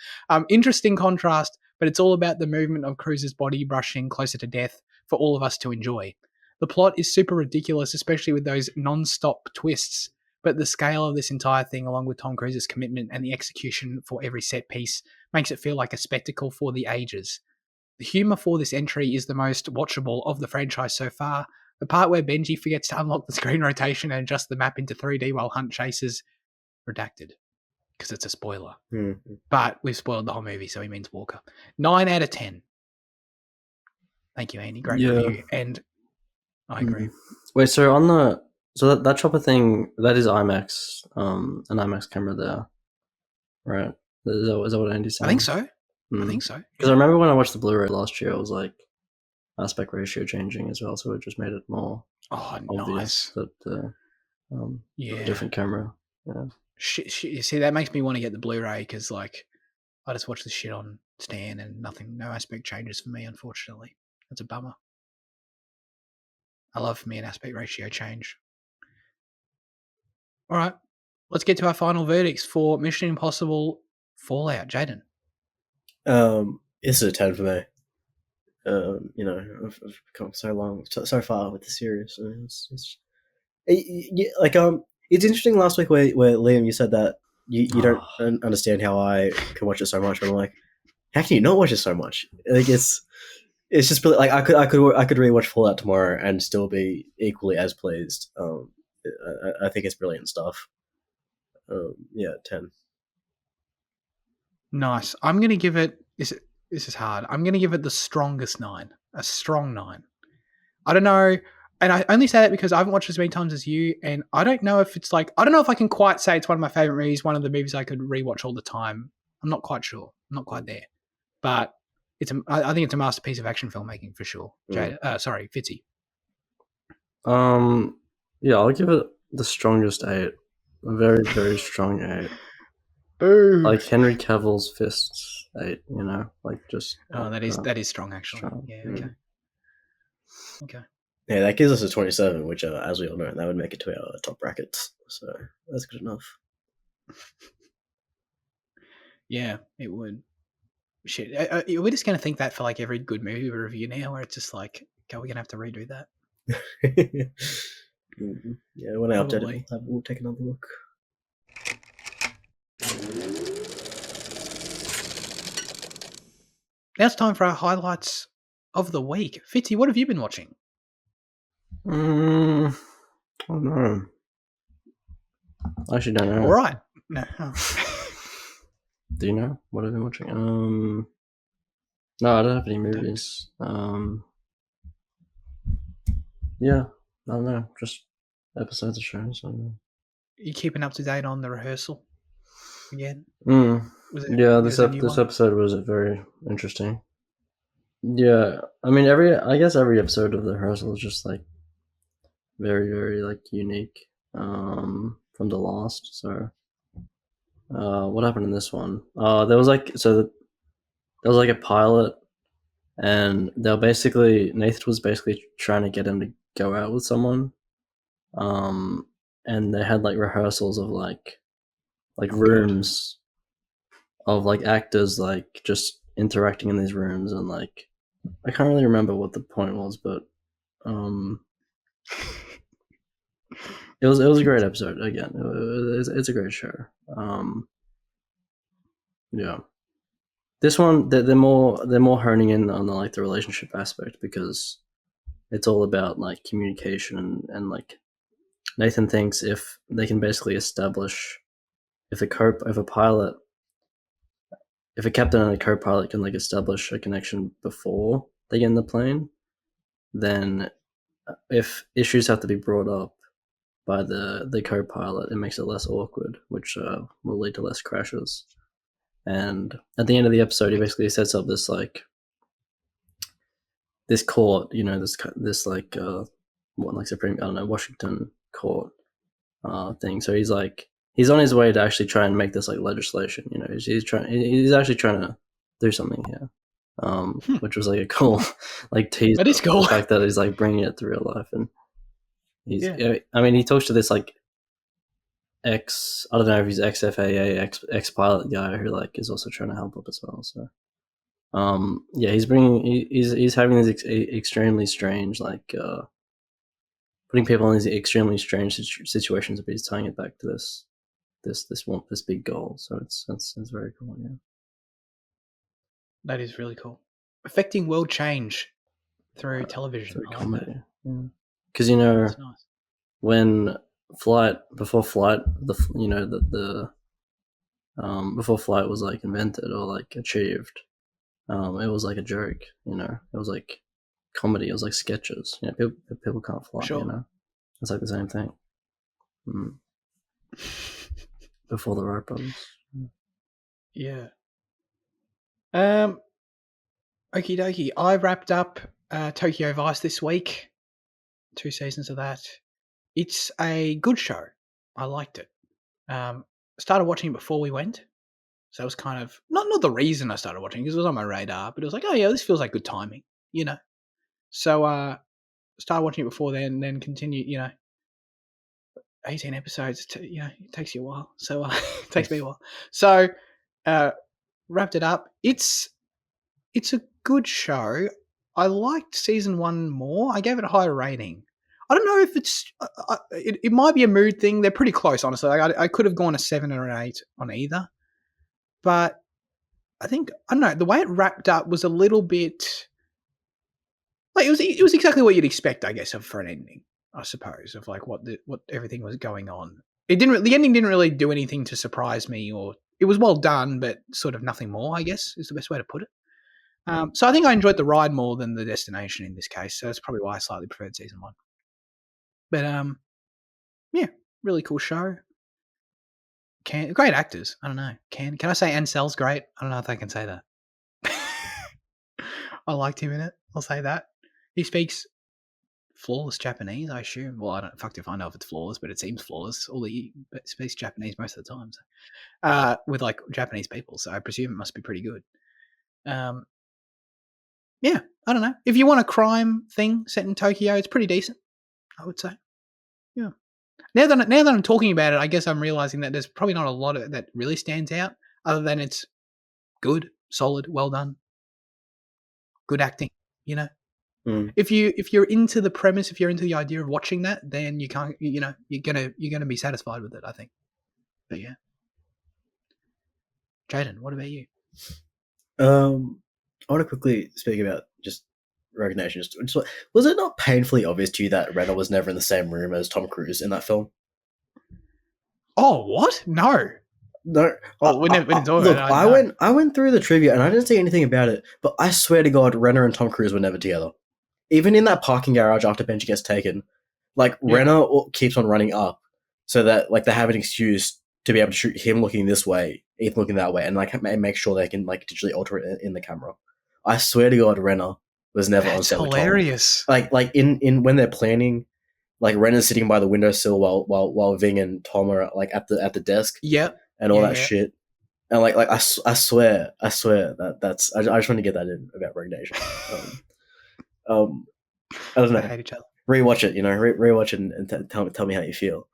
Interesting contrast, but it's all about the movement of Cruise's body brushing closer to death for all of us to enjoy. The plot is super ridiculous, especially with those non-stop twists, but the scale of this entire thing, along with Tom Cruise's commitment and the execution for every set piece, makes it feel like a spectacle for the ages. The humour for this entry is the most watchable of the franchise so far. The part where Benji forgets to unlock the screen rotation and adjust the map into 3D while Hunt chases, redacted, because it's a spoiler. Mm-hmm. But we've spoiled the whole movie, so he means Walker. 9 out of 10. Thank you, Andy. Great review. And I agree. Wait, so on the that chopper thing, that is IMAX, an IMAX camera there, right? Is that what Andy's saying? I think so. I think so. Because I remember when I watched the Blu-ray last year, it was like aspect ratio changing as well, so it just made it more obvious that different camera. Yeah. You see, that makes me want to get the Blu-ray because, like, I just watch this shit on Stan and no aspect changes for me, unfortunately. That's a bummer. I love for me an aspect ratio change. All right, let's get to our final verdicts for Mission Impossible Fallout. Jaden. This is a 10 for me. I've come so far with the series. It's interesting last week where Liam, you said that you don't understand how I can watch it so much, but I'm like, how can you not watch it so much? Like it's just really like I could rewatch Fallout tomorrow and still be equally as pleased. I think it's brilliant stuff. 10. Nice. I'm gonna give it. This is hard. I'm gonna give it the strongest 9. A strong 9. I don't know. And I only say that because I haven't watched as many times as you, and I don't know if it's like, I don't know if I can quite say it's one of my favorite movies, one of the movies I could rewatch all the time. I'm not quite sure. I'm not quite there. But I think it's a masterpiece of action filmmaking for sure. Sorry, Fitzy. Yeah, I'll give it the strongest 8. A very, very strong 8. Ooh. Like Henry Cavill's fists 8, like just. That is strong actually. Strong. Yeah, okay. Yeah, that gives us a 27, which, as we all know, that would make it to our top brackets. So that's good enough. Yeah, it would. Shit, we're just going to think that for like every good movie we review now, where it's just like, okay, we're going to have to redo that. Yeah, when I update it, we'll take another look. Now it's time for our highlights of the week. Fitzy, what have you been watching? I don't know. I actually don't know. All right. No. Do you know what I've been watching? No, I don't have any movies. Yeah, I don't know. Just episodes of shows. I don't know. You keeping up to date on the rehearsal again? This episode was very interesting. Yeah, I mean I guess every episode of the rehearsal is just like very, very like unique from the last. So what happened in this one? There was a pilot, and Nathan was basically trying to get him to go out with someone, and they had like rehearsals of like rooms of like actors like just interacting in these rooms, and like I can't really remember what the point was, but it was a great episode. Again, it's a great show. Yeah, this one they're more honing in on the relationship aspect, because it's all about like communication and like Nathan thinks if they can basically establish if a captain and a co-pilot can like establish a connection before they get in the plane, then if issues have to be brought up by the co-pilot, it makes it less awkward, which will lead to less crashes. And at the end of the episode, he basically sets up this like this court, this like Supreme, I don't know, Washington court thing. So he's on his way to actually try and make this like legislation. He's actually trying to do something here, which was like a cool like tease. That is cool. The fact that he's like bringing it to real life, and he talks to this like I don't know if he's ex-FAA, ex-pilot guy who like is also trying to help up as well. So he's having these extremely strange like putting people in these extremely strange situations, but he's tying it back to this big goal. So it's very cool. Yeah, That is really cool. Affecting world change through television. through I like comedy. that. Yeah, because you know That's nice. when before flight, before flight was like invented or like achieved, it was like a joke. You know, it was like comedy. It was like sketches. You know, people can't fly. Sure. You know, it's like the same thing. Before the Wright brothers. Yeah. Okie dokie. I wrapped up Tokyo Vice this week. 2 seasons of that. It's a good show. I liked it. Started watching it before we went. So it was kind of not the reason I started watching because it was on my radar, but it was like, oh yeah, this feels like good timing, you know. So started watching it before then continued, 18 episodes, it takes you a while. So it takes me a while. So wrapped it up. It's a good show. I liked season 1 more. I gave it a higher rating. I don't know if it's it might be a mood thing. They're pretty close, honestly. I could have gone a 7 or an 8 on either. But I think, I don't know, the way it wrapped up was a little bit like it was exactly what you'd expect, I guess, for an ending, I suppose, of like what everything was going on. The ending didn't really do anything to surprise me, or it was well done, but sort of nothing more, I guess, is the best way to put it. So I think I enjoyed the ride more than the destination in this case. So that's probably why I slightly preferred season 1. But yeah, really cool show. Great actors. I don't know. Can I say Ansell's great? I don't know if I can say that. I liked him in it. I'll say that. He speaks flawless Japanese, I assume. Well, I don't fucked if I know if it's flawless, but it seems flawless. He speaks Japanese most of the time, so, with like Japanese people. So I presume it must be pretty good. Yeah, I don't know. If you want a crime thing set in Tokyo, it's pretty decent, I would say. Yeah. Now that I'm talking about it, I guess I'm realizing that there's probably not a lot of it that really stands out, other than it's good, solid, well done, good acting. You know, if you're into the premise, if you're into the idea of watching that, then you can't. You know, you're gonna be satisfied with it, I think. But yeah, Jaden, what about you? I want to quickly speak about just recognition. Was it not painfully obvious to you that Renner was never in the same room as Tom Cruise in that film? Oh, what? No. No. Oh, we didn't talk look, about it. I went through the trivia and I didn't see anything about it, but I swear to God, Renner and Tom Cruise were never together. Even in that parking garage after Benji gets taken, like Renner keeps on running up so that like they have an excuse to be able to shoot him looking this way, Ethan looking that way, and like make sure they can like digitally alter it in the camera. I swear to God, Renner was never on set with Tom. Hilarious. Like in when they're planning, like Renner's sitting by the windowsill while Ving and Tom are like at the desk. Yep. And all that shit. And like I swear that's I just want to get that in about Resignation. I don't know. They hate each other. Rewatch it, rewatch it and tell me how you feel.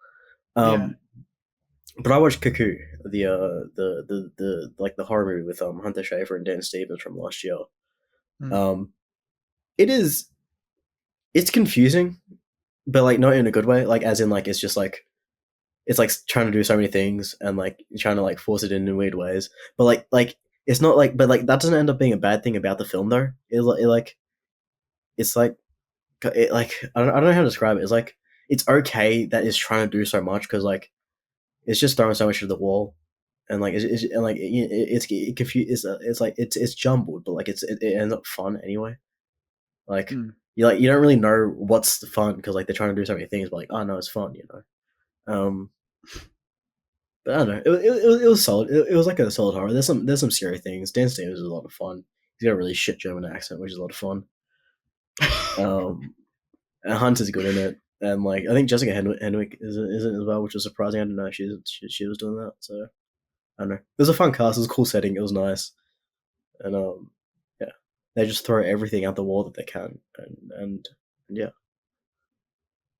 But I watched Cuckoo, the like the horror movie with Hunter Schafer and Dan Stevens from last year. It's confusing, but like not in a good way. Like as in like it's just like it's like trying to do so many things and like trying to like force it in weird ways. But like it's not like, but like that doesn't end up being a bad thing about the film though. It like I don't know how to describe it. It's like it's okay that it's trying to do so much because like it's just throwing so much to the wall, and like it's jumbled, but like it ends up fun anyway. Like you don't really know what's the fun because like they're trying to do so many things, but like oh no, it's fun, But I don't know. It was solid. It was like a solid horror. There's some scary things. Dan Stevens is a lot of fun. He's got a really shit German accent, which is a lot of fun. And Hunter's good in it, and like I think Jessica Henwick is in it as well, which was surprising. I didn't know she was doing that. So I don't know. It was a fun cast. It was a cool setting. It was nice, and yeah, they just throw everything out the wall that they can, and yeah.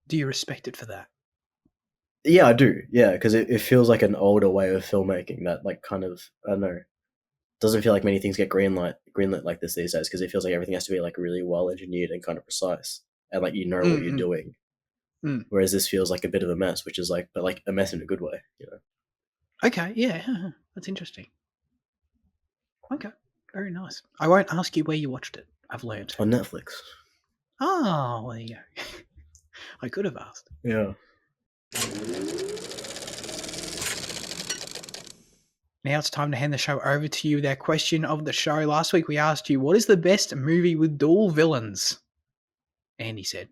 Do you respect it for that? Yeah, I do. Yeah, because it feels like an older way of filmmaking that like kind of I don't know, doesn't feel like many things get greenlit like this these days because it feels like everything has to be like really well engineered and kind of precise and like what you're doing. Whereas this feels like a bit of a mess, which is like, but like a mess in a good way, you know. Okay, yeah, that's interesting. Okay, very nice. I won't ask you where you watched it. I've learned. On Netflix. Oh, well, there you go. I could have asked. Yeah. Now it's time to hand the show over to you with our question of the show. Last week we asked you, what is the best movie with dual villains? Andy said,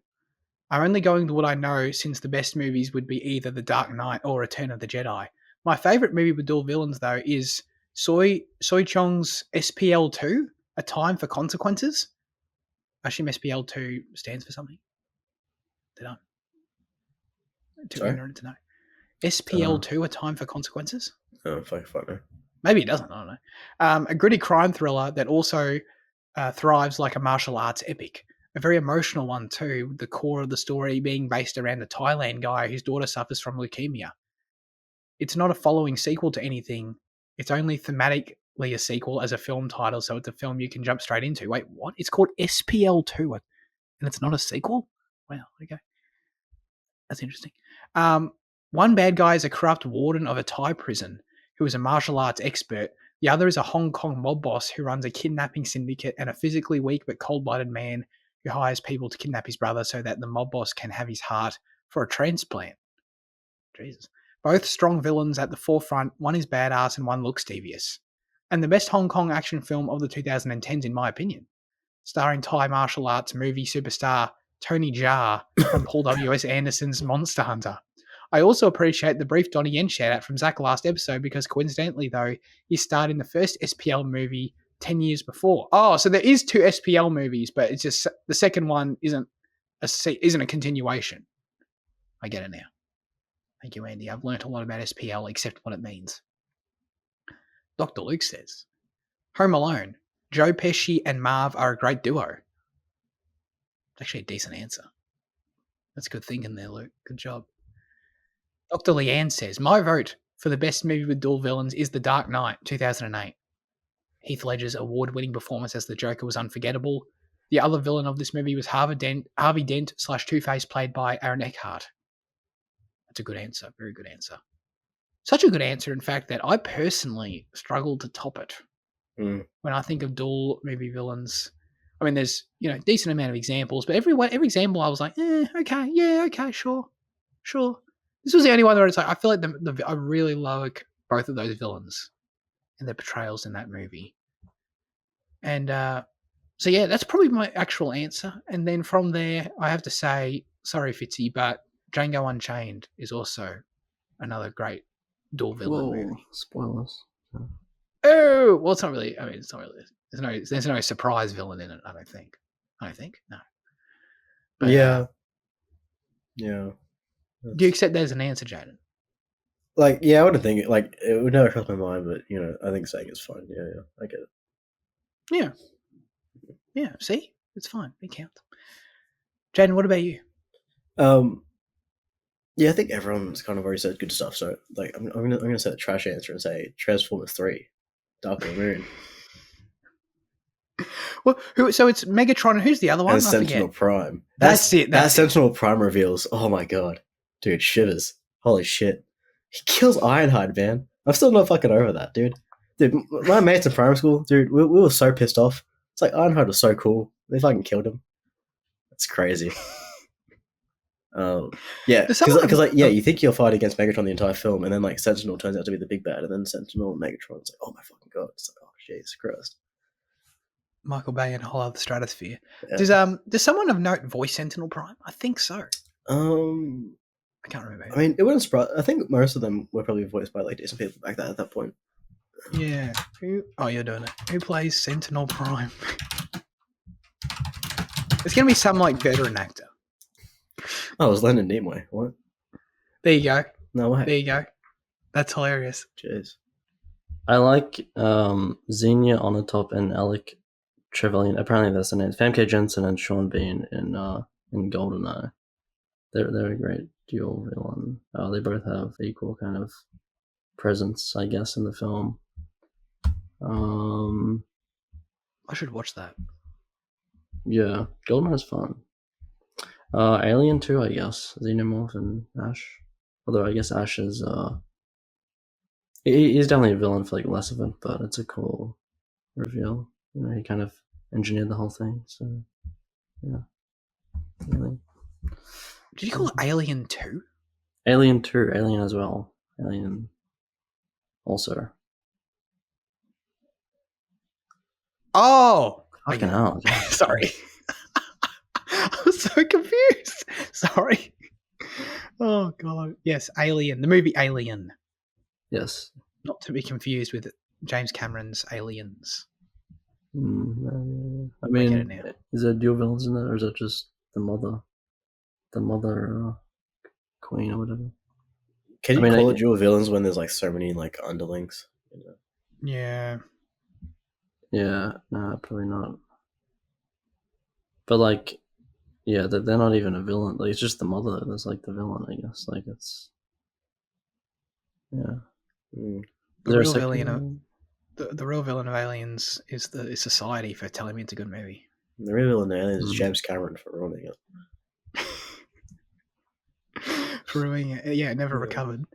I'm only going to what I know since the best movies would be either The Dark Knight or Return of the Jedi. My favourite movie with dual villains, though, is Soi Chong's SPL2, A Time for Consequences. I assume SPL2 stands for something. They don't. Too ignorant to know. SPL2, A Time for Consequences? Oh, fuck no. Maybe it doesn't, I don't know. A gritty crime thriller that also thrives like a martial arts epic. A very emotional one too, the core of the story being based around a Thailand guy whose daughter suffers from leukemia. It's not a following sequel to anything. It's only thematically a sequel as a film title, so it's a film you can jump straight into. Wait, what? It's called SPL2 and it's not a sequel? Wow, okay. That's interesting. One bad guy is a corrupt warden of a Thai prison who is a martial arts expert. The other is a Hong Kong mob boss who runs a kidnapping syndicate and a physically weak but cold-blooded man who hires people to kidnap his brother so that the mob boss can have his heart for a transplant. Jesus. Both strong villains at the forefront. One is badass and one looks devious. And the best Hong Kong action film of the 2010s, in my opinion. Starring Thai martial arts movie superstar Tony Jaa from Paul W.S. Anderson's Monster Hunter. I also appreciate the brief Donnie Yen shout-out from Zach last episode because coincidentally, though, he starred in the first SPL movie 10 years before. Oh, so there is 2 SPL movies, but it's just the second one isn't a continuation. I get it now. Thank you, Andy. I've learnt a lot about SPL except what it means. Dr. Luke says, Home Alone. Joe Pesci and Marv are a great duo. It's actually a decent answer. That's good thinking there, Luke. Good job. Dr. Leanne says, my vote for the best movie with dual villains is The Dark Knight, 2008. Heath Ledger's award-winning performance as the Joker was unforgettable. The other villain of this movie was Harvey Dent / Two-Face, played by Aaron Eckhart. That's a good answer. Very good answer. Such a good answer, in fact, that I personally struggled to top it. When I think of dual movie villains, I mean, there's a decent amount of examples, but every example I was like, okay, yeah, okay, sure. This was the only one where it's like I feel like I really like both of those villains and their portrayals in that movie. And so yeah, that's probably my actual answer. And then from there, I have to say, sorry, Fitzy, but Django Unchained is also another great dual villain movie. Spoilers. Oh, well, it's not really. I mean, it's not really. There's no surprise villain in it. I don't think. No. But, yeah. Do you accept that as an answer, Jaden? Like, yeah, I wouldn't think it. Like, it would never cross my mind, but I think saying it's fine. Yeah, I get it. Yeah. See, it's fine. It counts. Jaden, what about you? Yeah, I think everyone's kind of already said good stuff. So, like, I'm gonna say the trash answer and say Transformers 3, Dark of the Moon. Well, so it's Megatron. Who's the other one? And Sentinel Prime. That's it. That Sentinel Prime reveals. Oh my god, dude, shivers. Holy shit, he kills Ironhide, man. I'm still not fucking over that, dude. Dude, my mates in primary school, dude, we were so pissed off. It's like Ironhide was so cool. They fucking killed him. That's crazy. Yeah, because like you think you'll fight against Megatron the entire film, and then like Sentinel turns out to be the big bad, and then Sentinel and Megatron's like, oh my fucking god, it's like, oh Jesus Christ. Michael Bay and a whole other stratosphere. Yeah. Does someone of note voice Sentinel Prime? I think so. I can't remember. I mean, it wouldn't surprise. I think most of them were probably voiced by like decent people back at that point. Yeah. Oh, you're doing it. Who plays Sentinel Prime? It's gonna be some like veteran actor. Oh, it was Leonard Nimoy. What? There you go. No way. There you go. That's hilarious. Cheers. I like Xenia Onatop and Alec Trevelyan. Apparently that's the name. Famke Jensen and Sean Bean in GoldenEye. They're a great dual villain. They both have equal kind of presence, I guess, in the film. I should watch that. Yeah, GoldenEye's fun. Alien 2, I guess. Xenomorph and Ash. Although I guess Ash is he's definitely a villain for like less of it, but it's a cool reveal. You know, he kind of engineered the whole thing. So yeah, really. Did you call it Alien 2? Alien 2, Alien as well. Alien also. Oh! Fucking hell. Sorry. I was so confused. Sorry. Oh, God. Yes, Alien. The movie Alien. Yes. Not to be confused with James Cameron's Aliens. I I get mean, it now. is there dual villains in there, or is it just the mother queen or whatever? Can you call it dual villains when there's like so many like underlings? You know? Yeah. Yeah, no, probably not. But like, yeah, they're not even a villain. Like, it's just the mother that's like the villain, I guess. Like, it's yeah. The real villain of Aliens is society for telling me it's a good movie. The real villain of Aliens is James Cameron for ruining it. For ruining it. Yeah, it never recovered.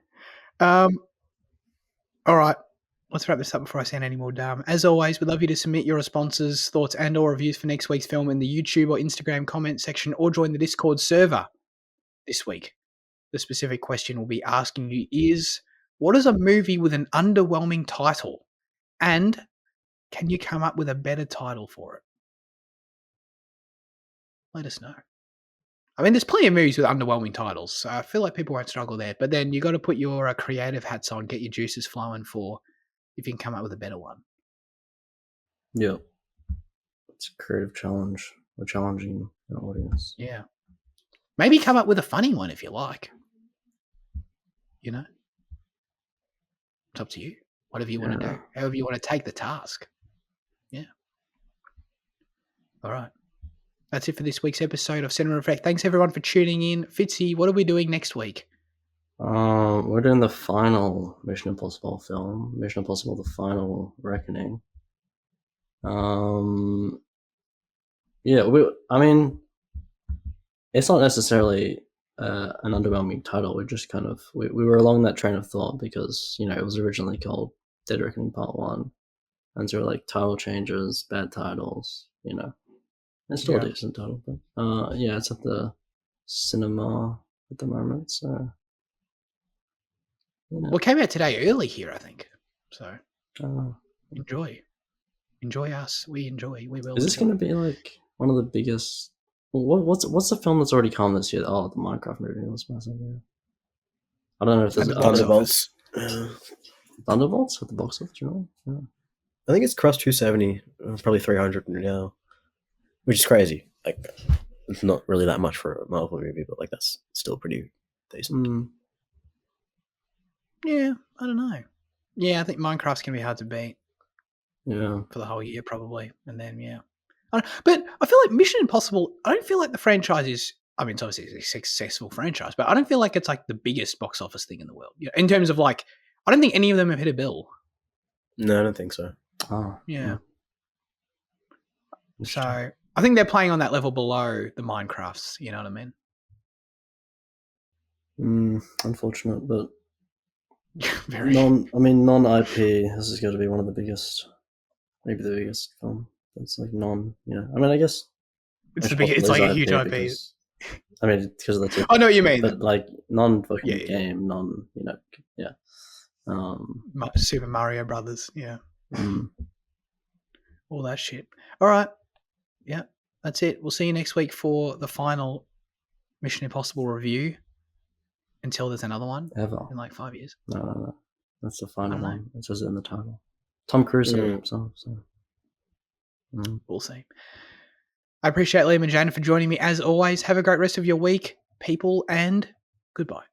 All right. Let's wrap this up before I sound any more dumb. As always, we'd love you to submit your responses, thoughts, and or reviews for next week's film in the YouTube or Instagram comment section, or join the Discord server this week. The specific question we'll be asking you is, what is a movie with an underwhelming title? And can you come up with a better title for it? Let us know. I mean, there's plenty of movies with underwhelming titles, so I feel like people won't struggle there. But then you got to put your creative hats on, get your juices flowing for if you can come up with a better one. Yeah. It's a creative challenge. We're challenging the audience. Yeah. Maybe come up with a funny one if you like. You know? It's up to you. Whatever you want to do. However you want to take the task. Yeah. All right. That's it for this week's episode of Cinema Effect. Thanks everyone for tuning in. Fitzy, what are we doing next week? We're doing the final Mission Impossible film, Mission Impossible: The Final Reckoning. Yeah, I mean, it's not necessarily an underwhelming title. We're just kind of we were along that train of thought because it was originally called Dead Reckoning Part 1, and so like title changes, bad titles, It's still a decent title, but yeah, it's at the cinema at the moment, so. Well, it came out today early here, I think. So enjoy us. We will. Is this going to be like one of the biggest? What's the film that's already come this year? Oh, the Minecraft movie was massive. Yeah. I don't know if there's Thunderbolts. Thunderbolts at the box office. You know? Yeah. I think it's crossed 270, probably 300 now, which is crazy. Like, it's not really that much for a Marvel movie, but like that's still pretty decent. Yeah, I don't know. Yeah, I think Minecraft's gonna be hard to beat. Yeah, for the whole year probably, and then but I feel like Mission Impossible. I don't feel like the franchise is. I mean, it's obviously a successful franchise, but I don't feel like it's like the biggest box office thing in the world. In terms of like, I don't think any of them have hit a bill. No, I don't think so. Oh, yeah. So I think they're playing on that level below the Minecrafts. You know what I mean? Unfortunate, but very non-IP. This is going to be one of the biggest, maybe the biggest film. It's like I guess it's the biggest. It's like a huge IP. Because of the. I know what you mean, but like non-fucking game, Super Mario Brothers, all that shit. All right, yeah, that's it. We'll see you next week for the final Mission Impossible review. Until there's another one in like 5 years. No. That's the final one. It says it in the title. Tom Cruise said it himself. So. We'll see. I appreciate Liam and Jana for joining me as always. Have a great rest of your week, people, and goodbye.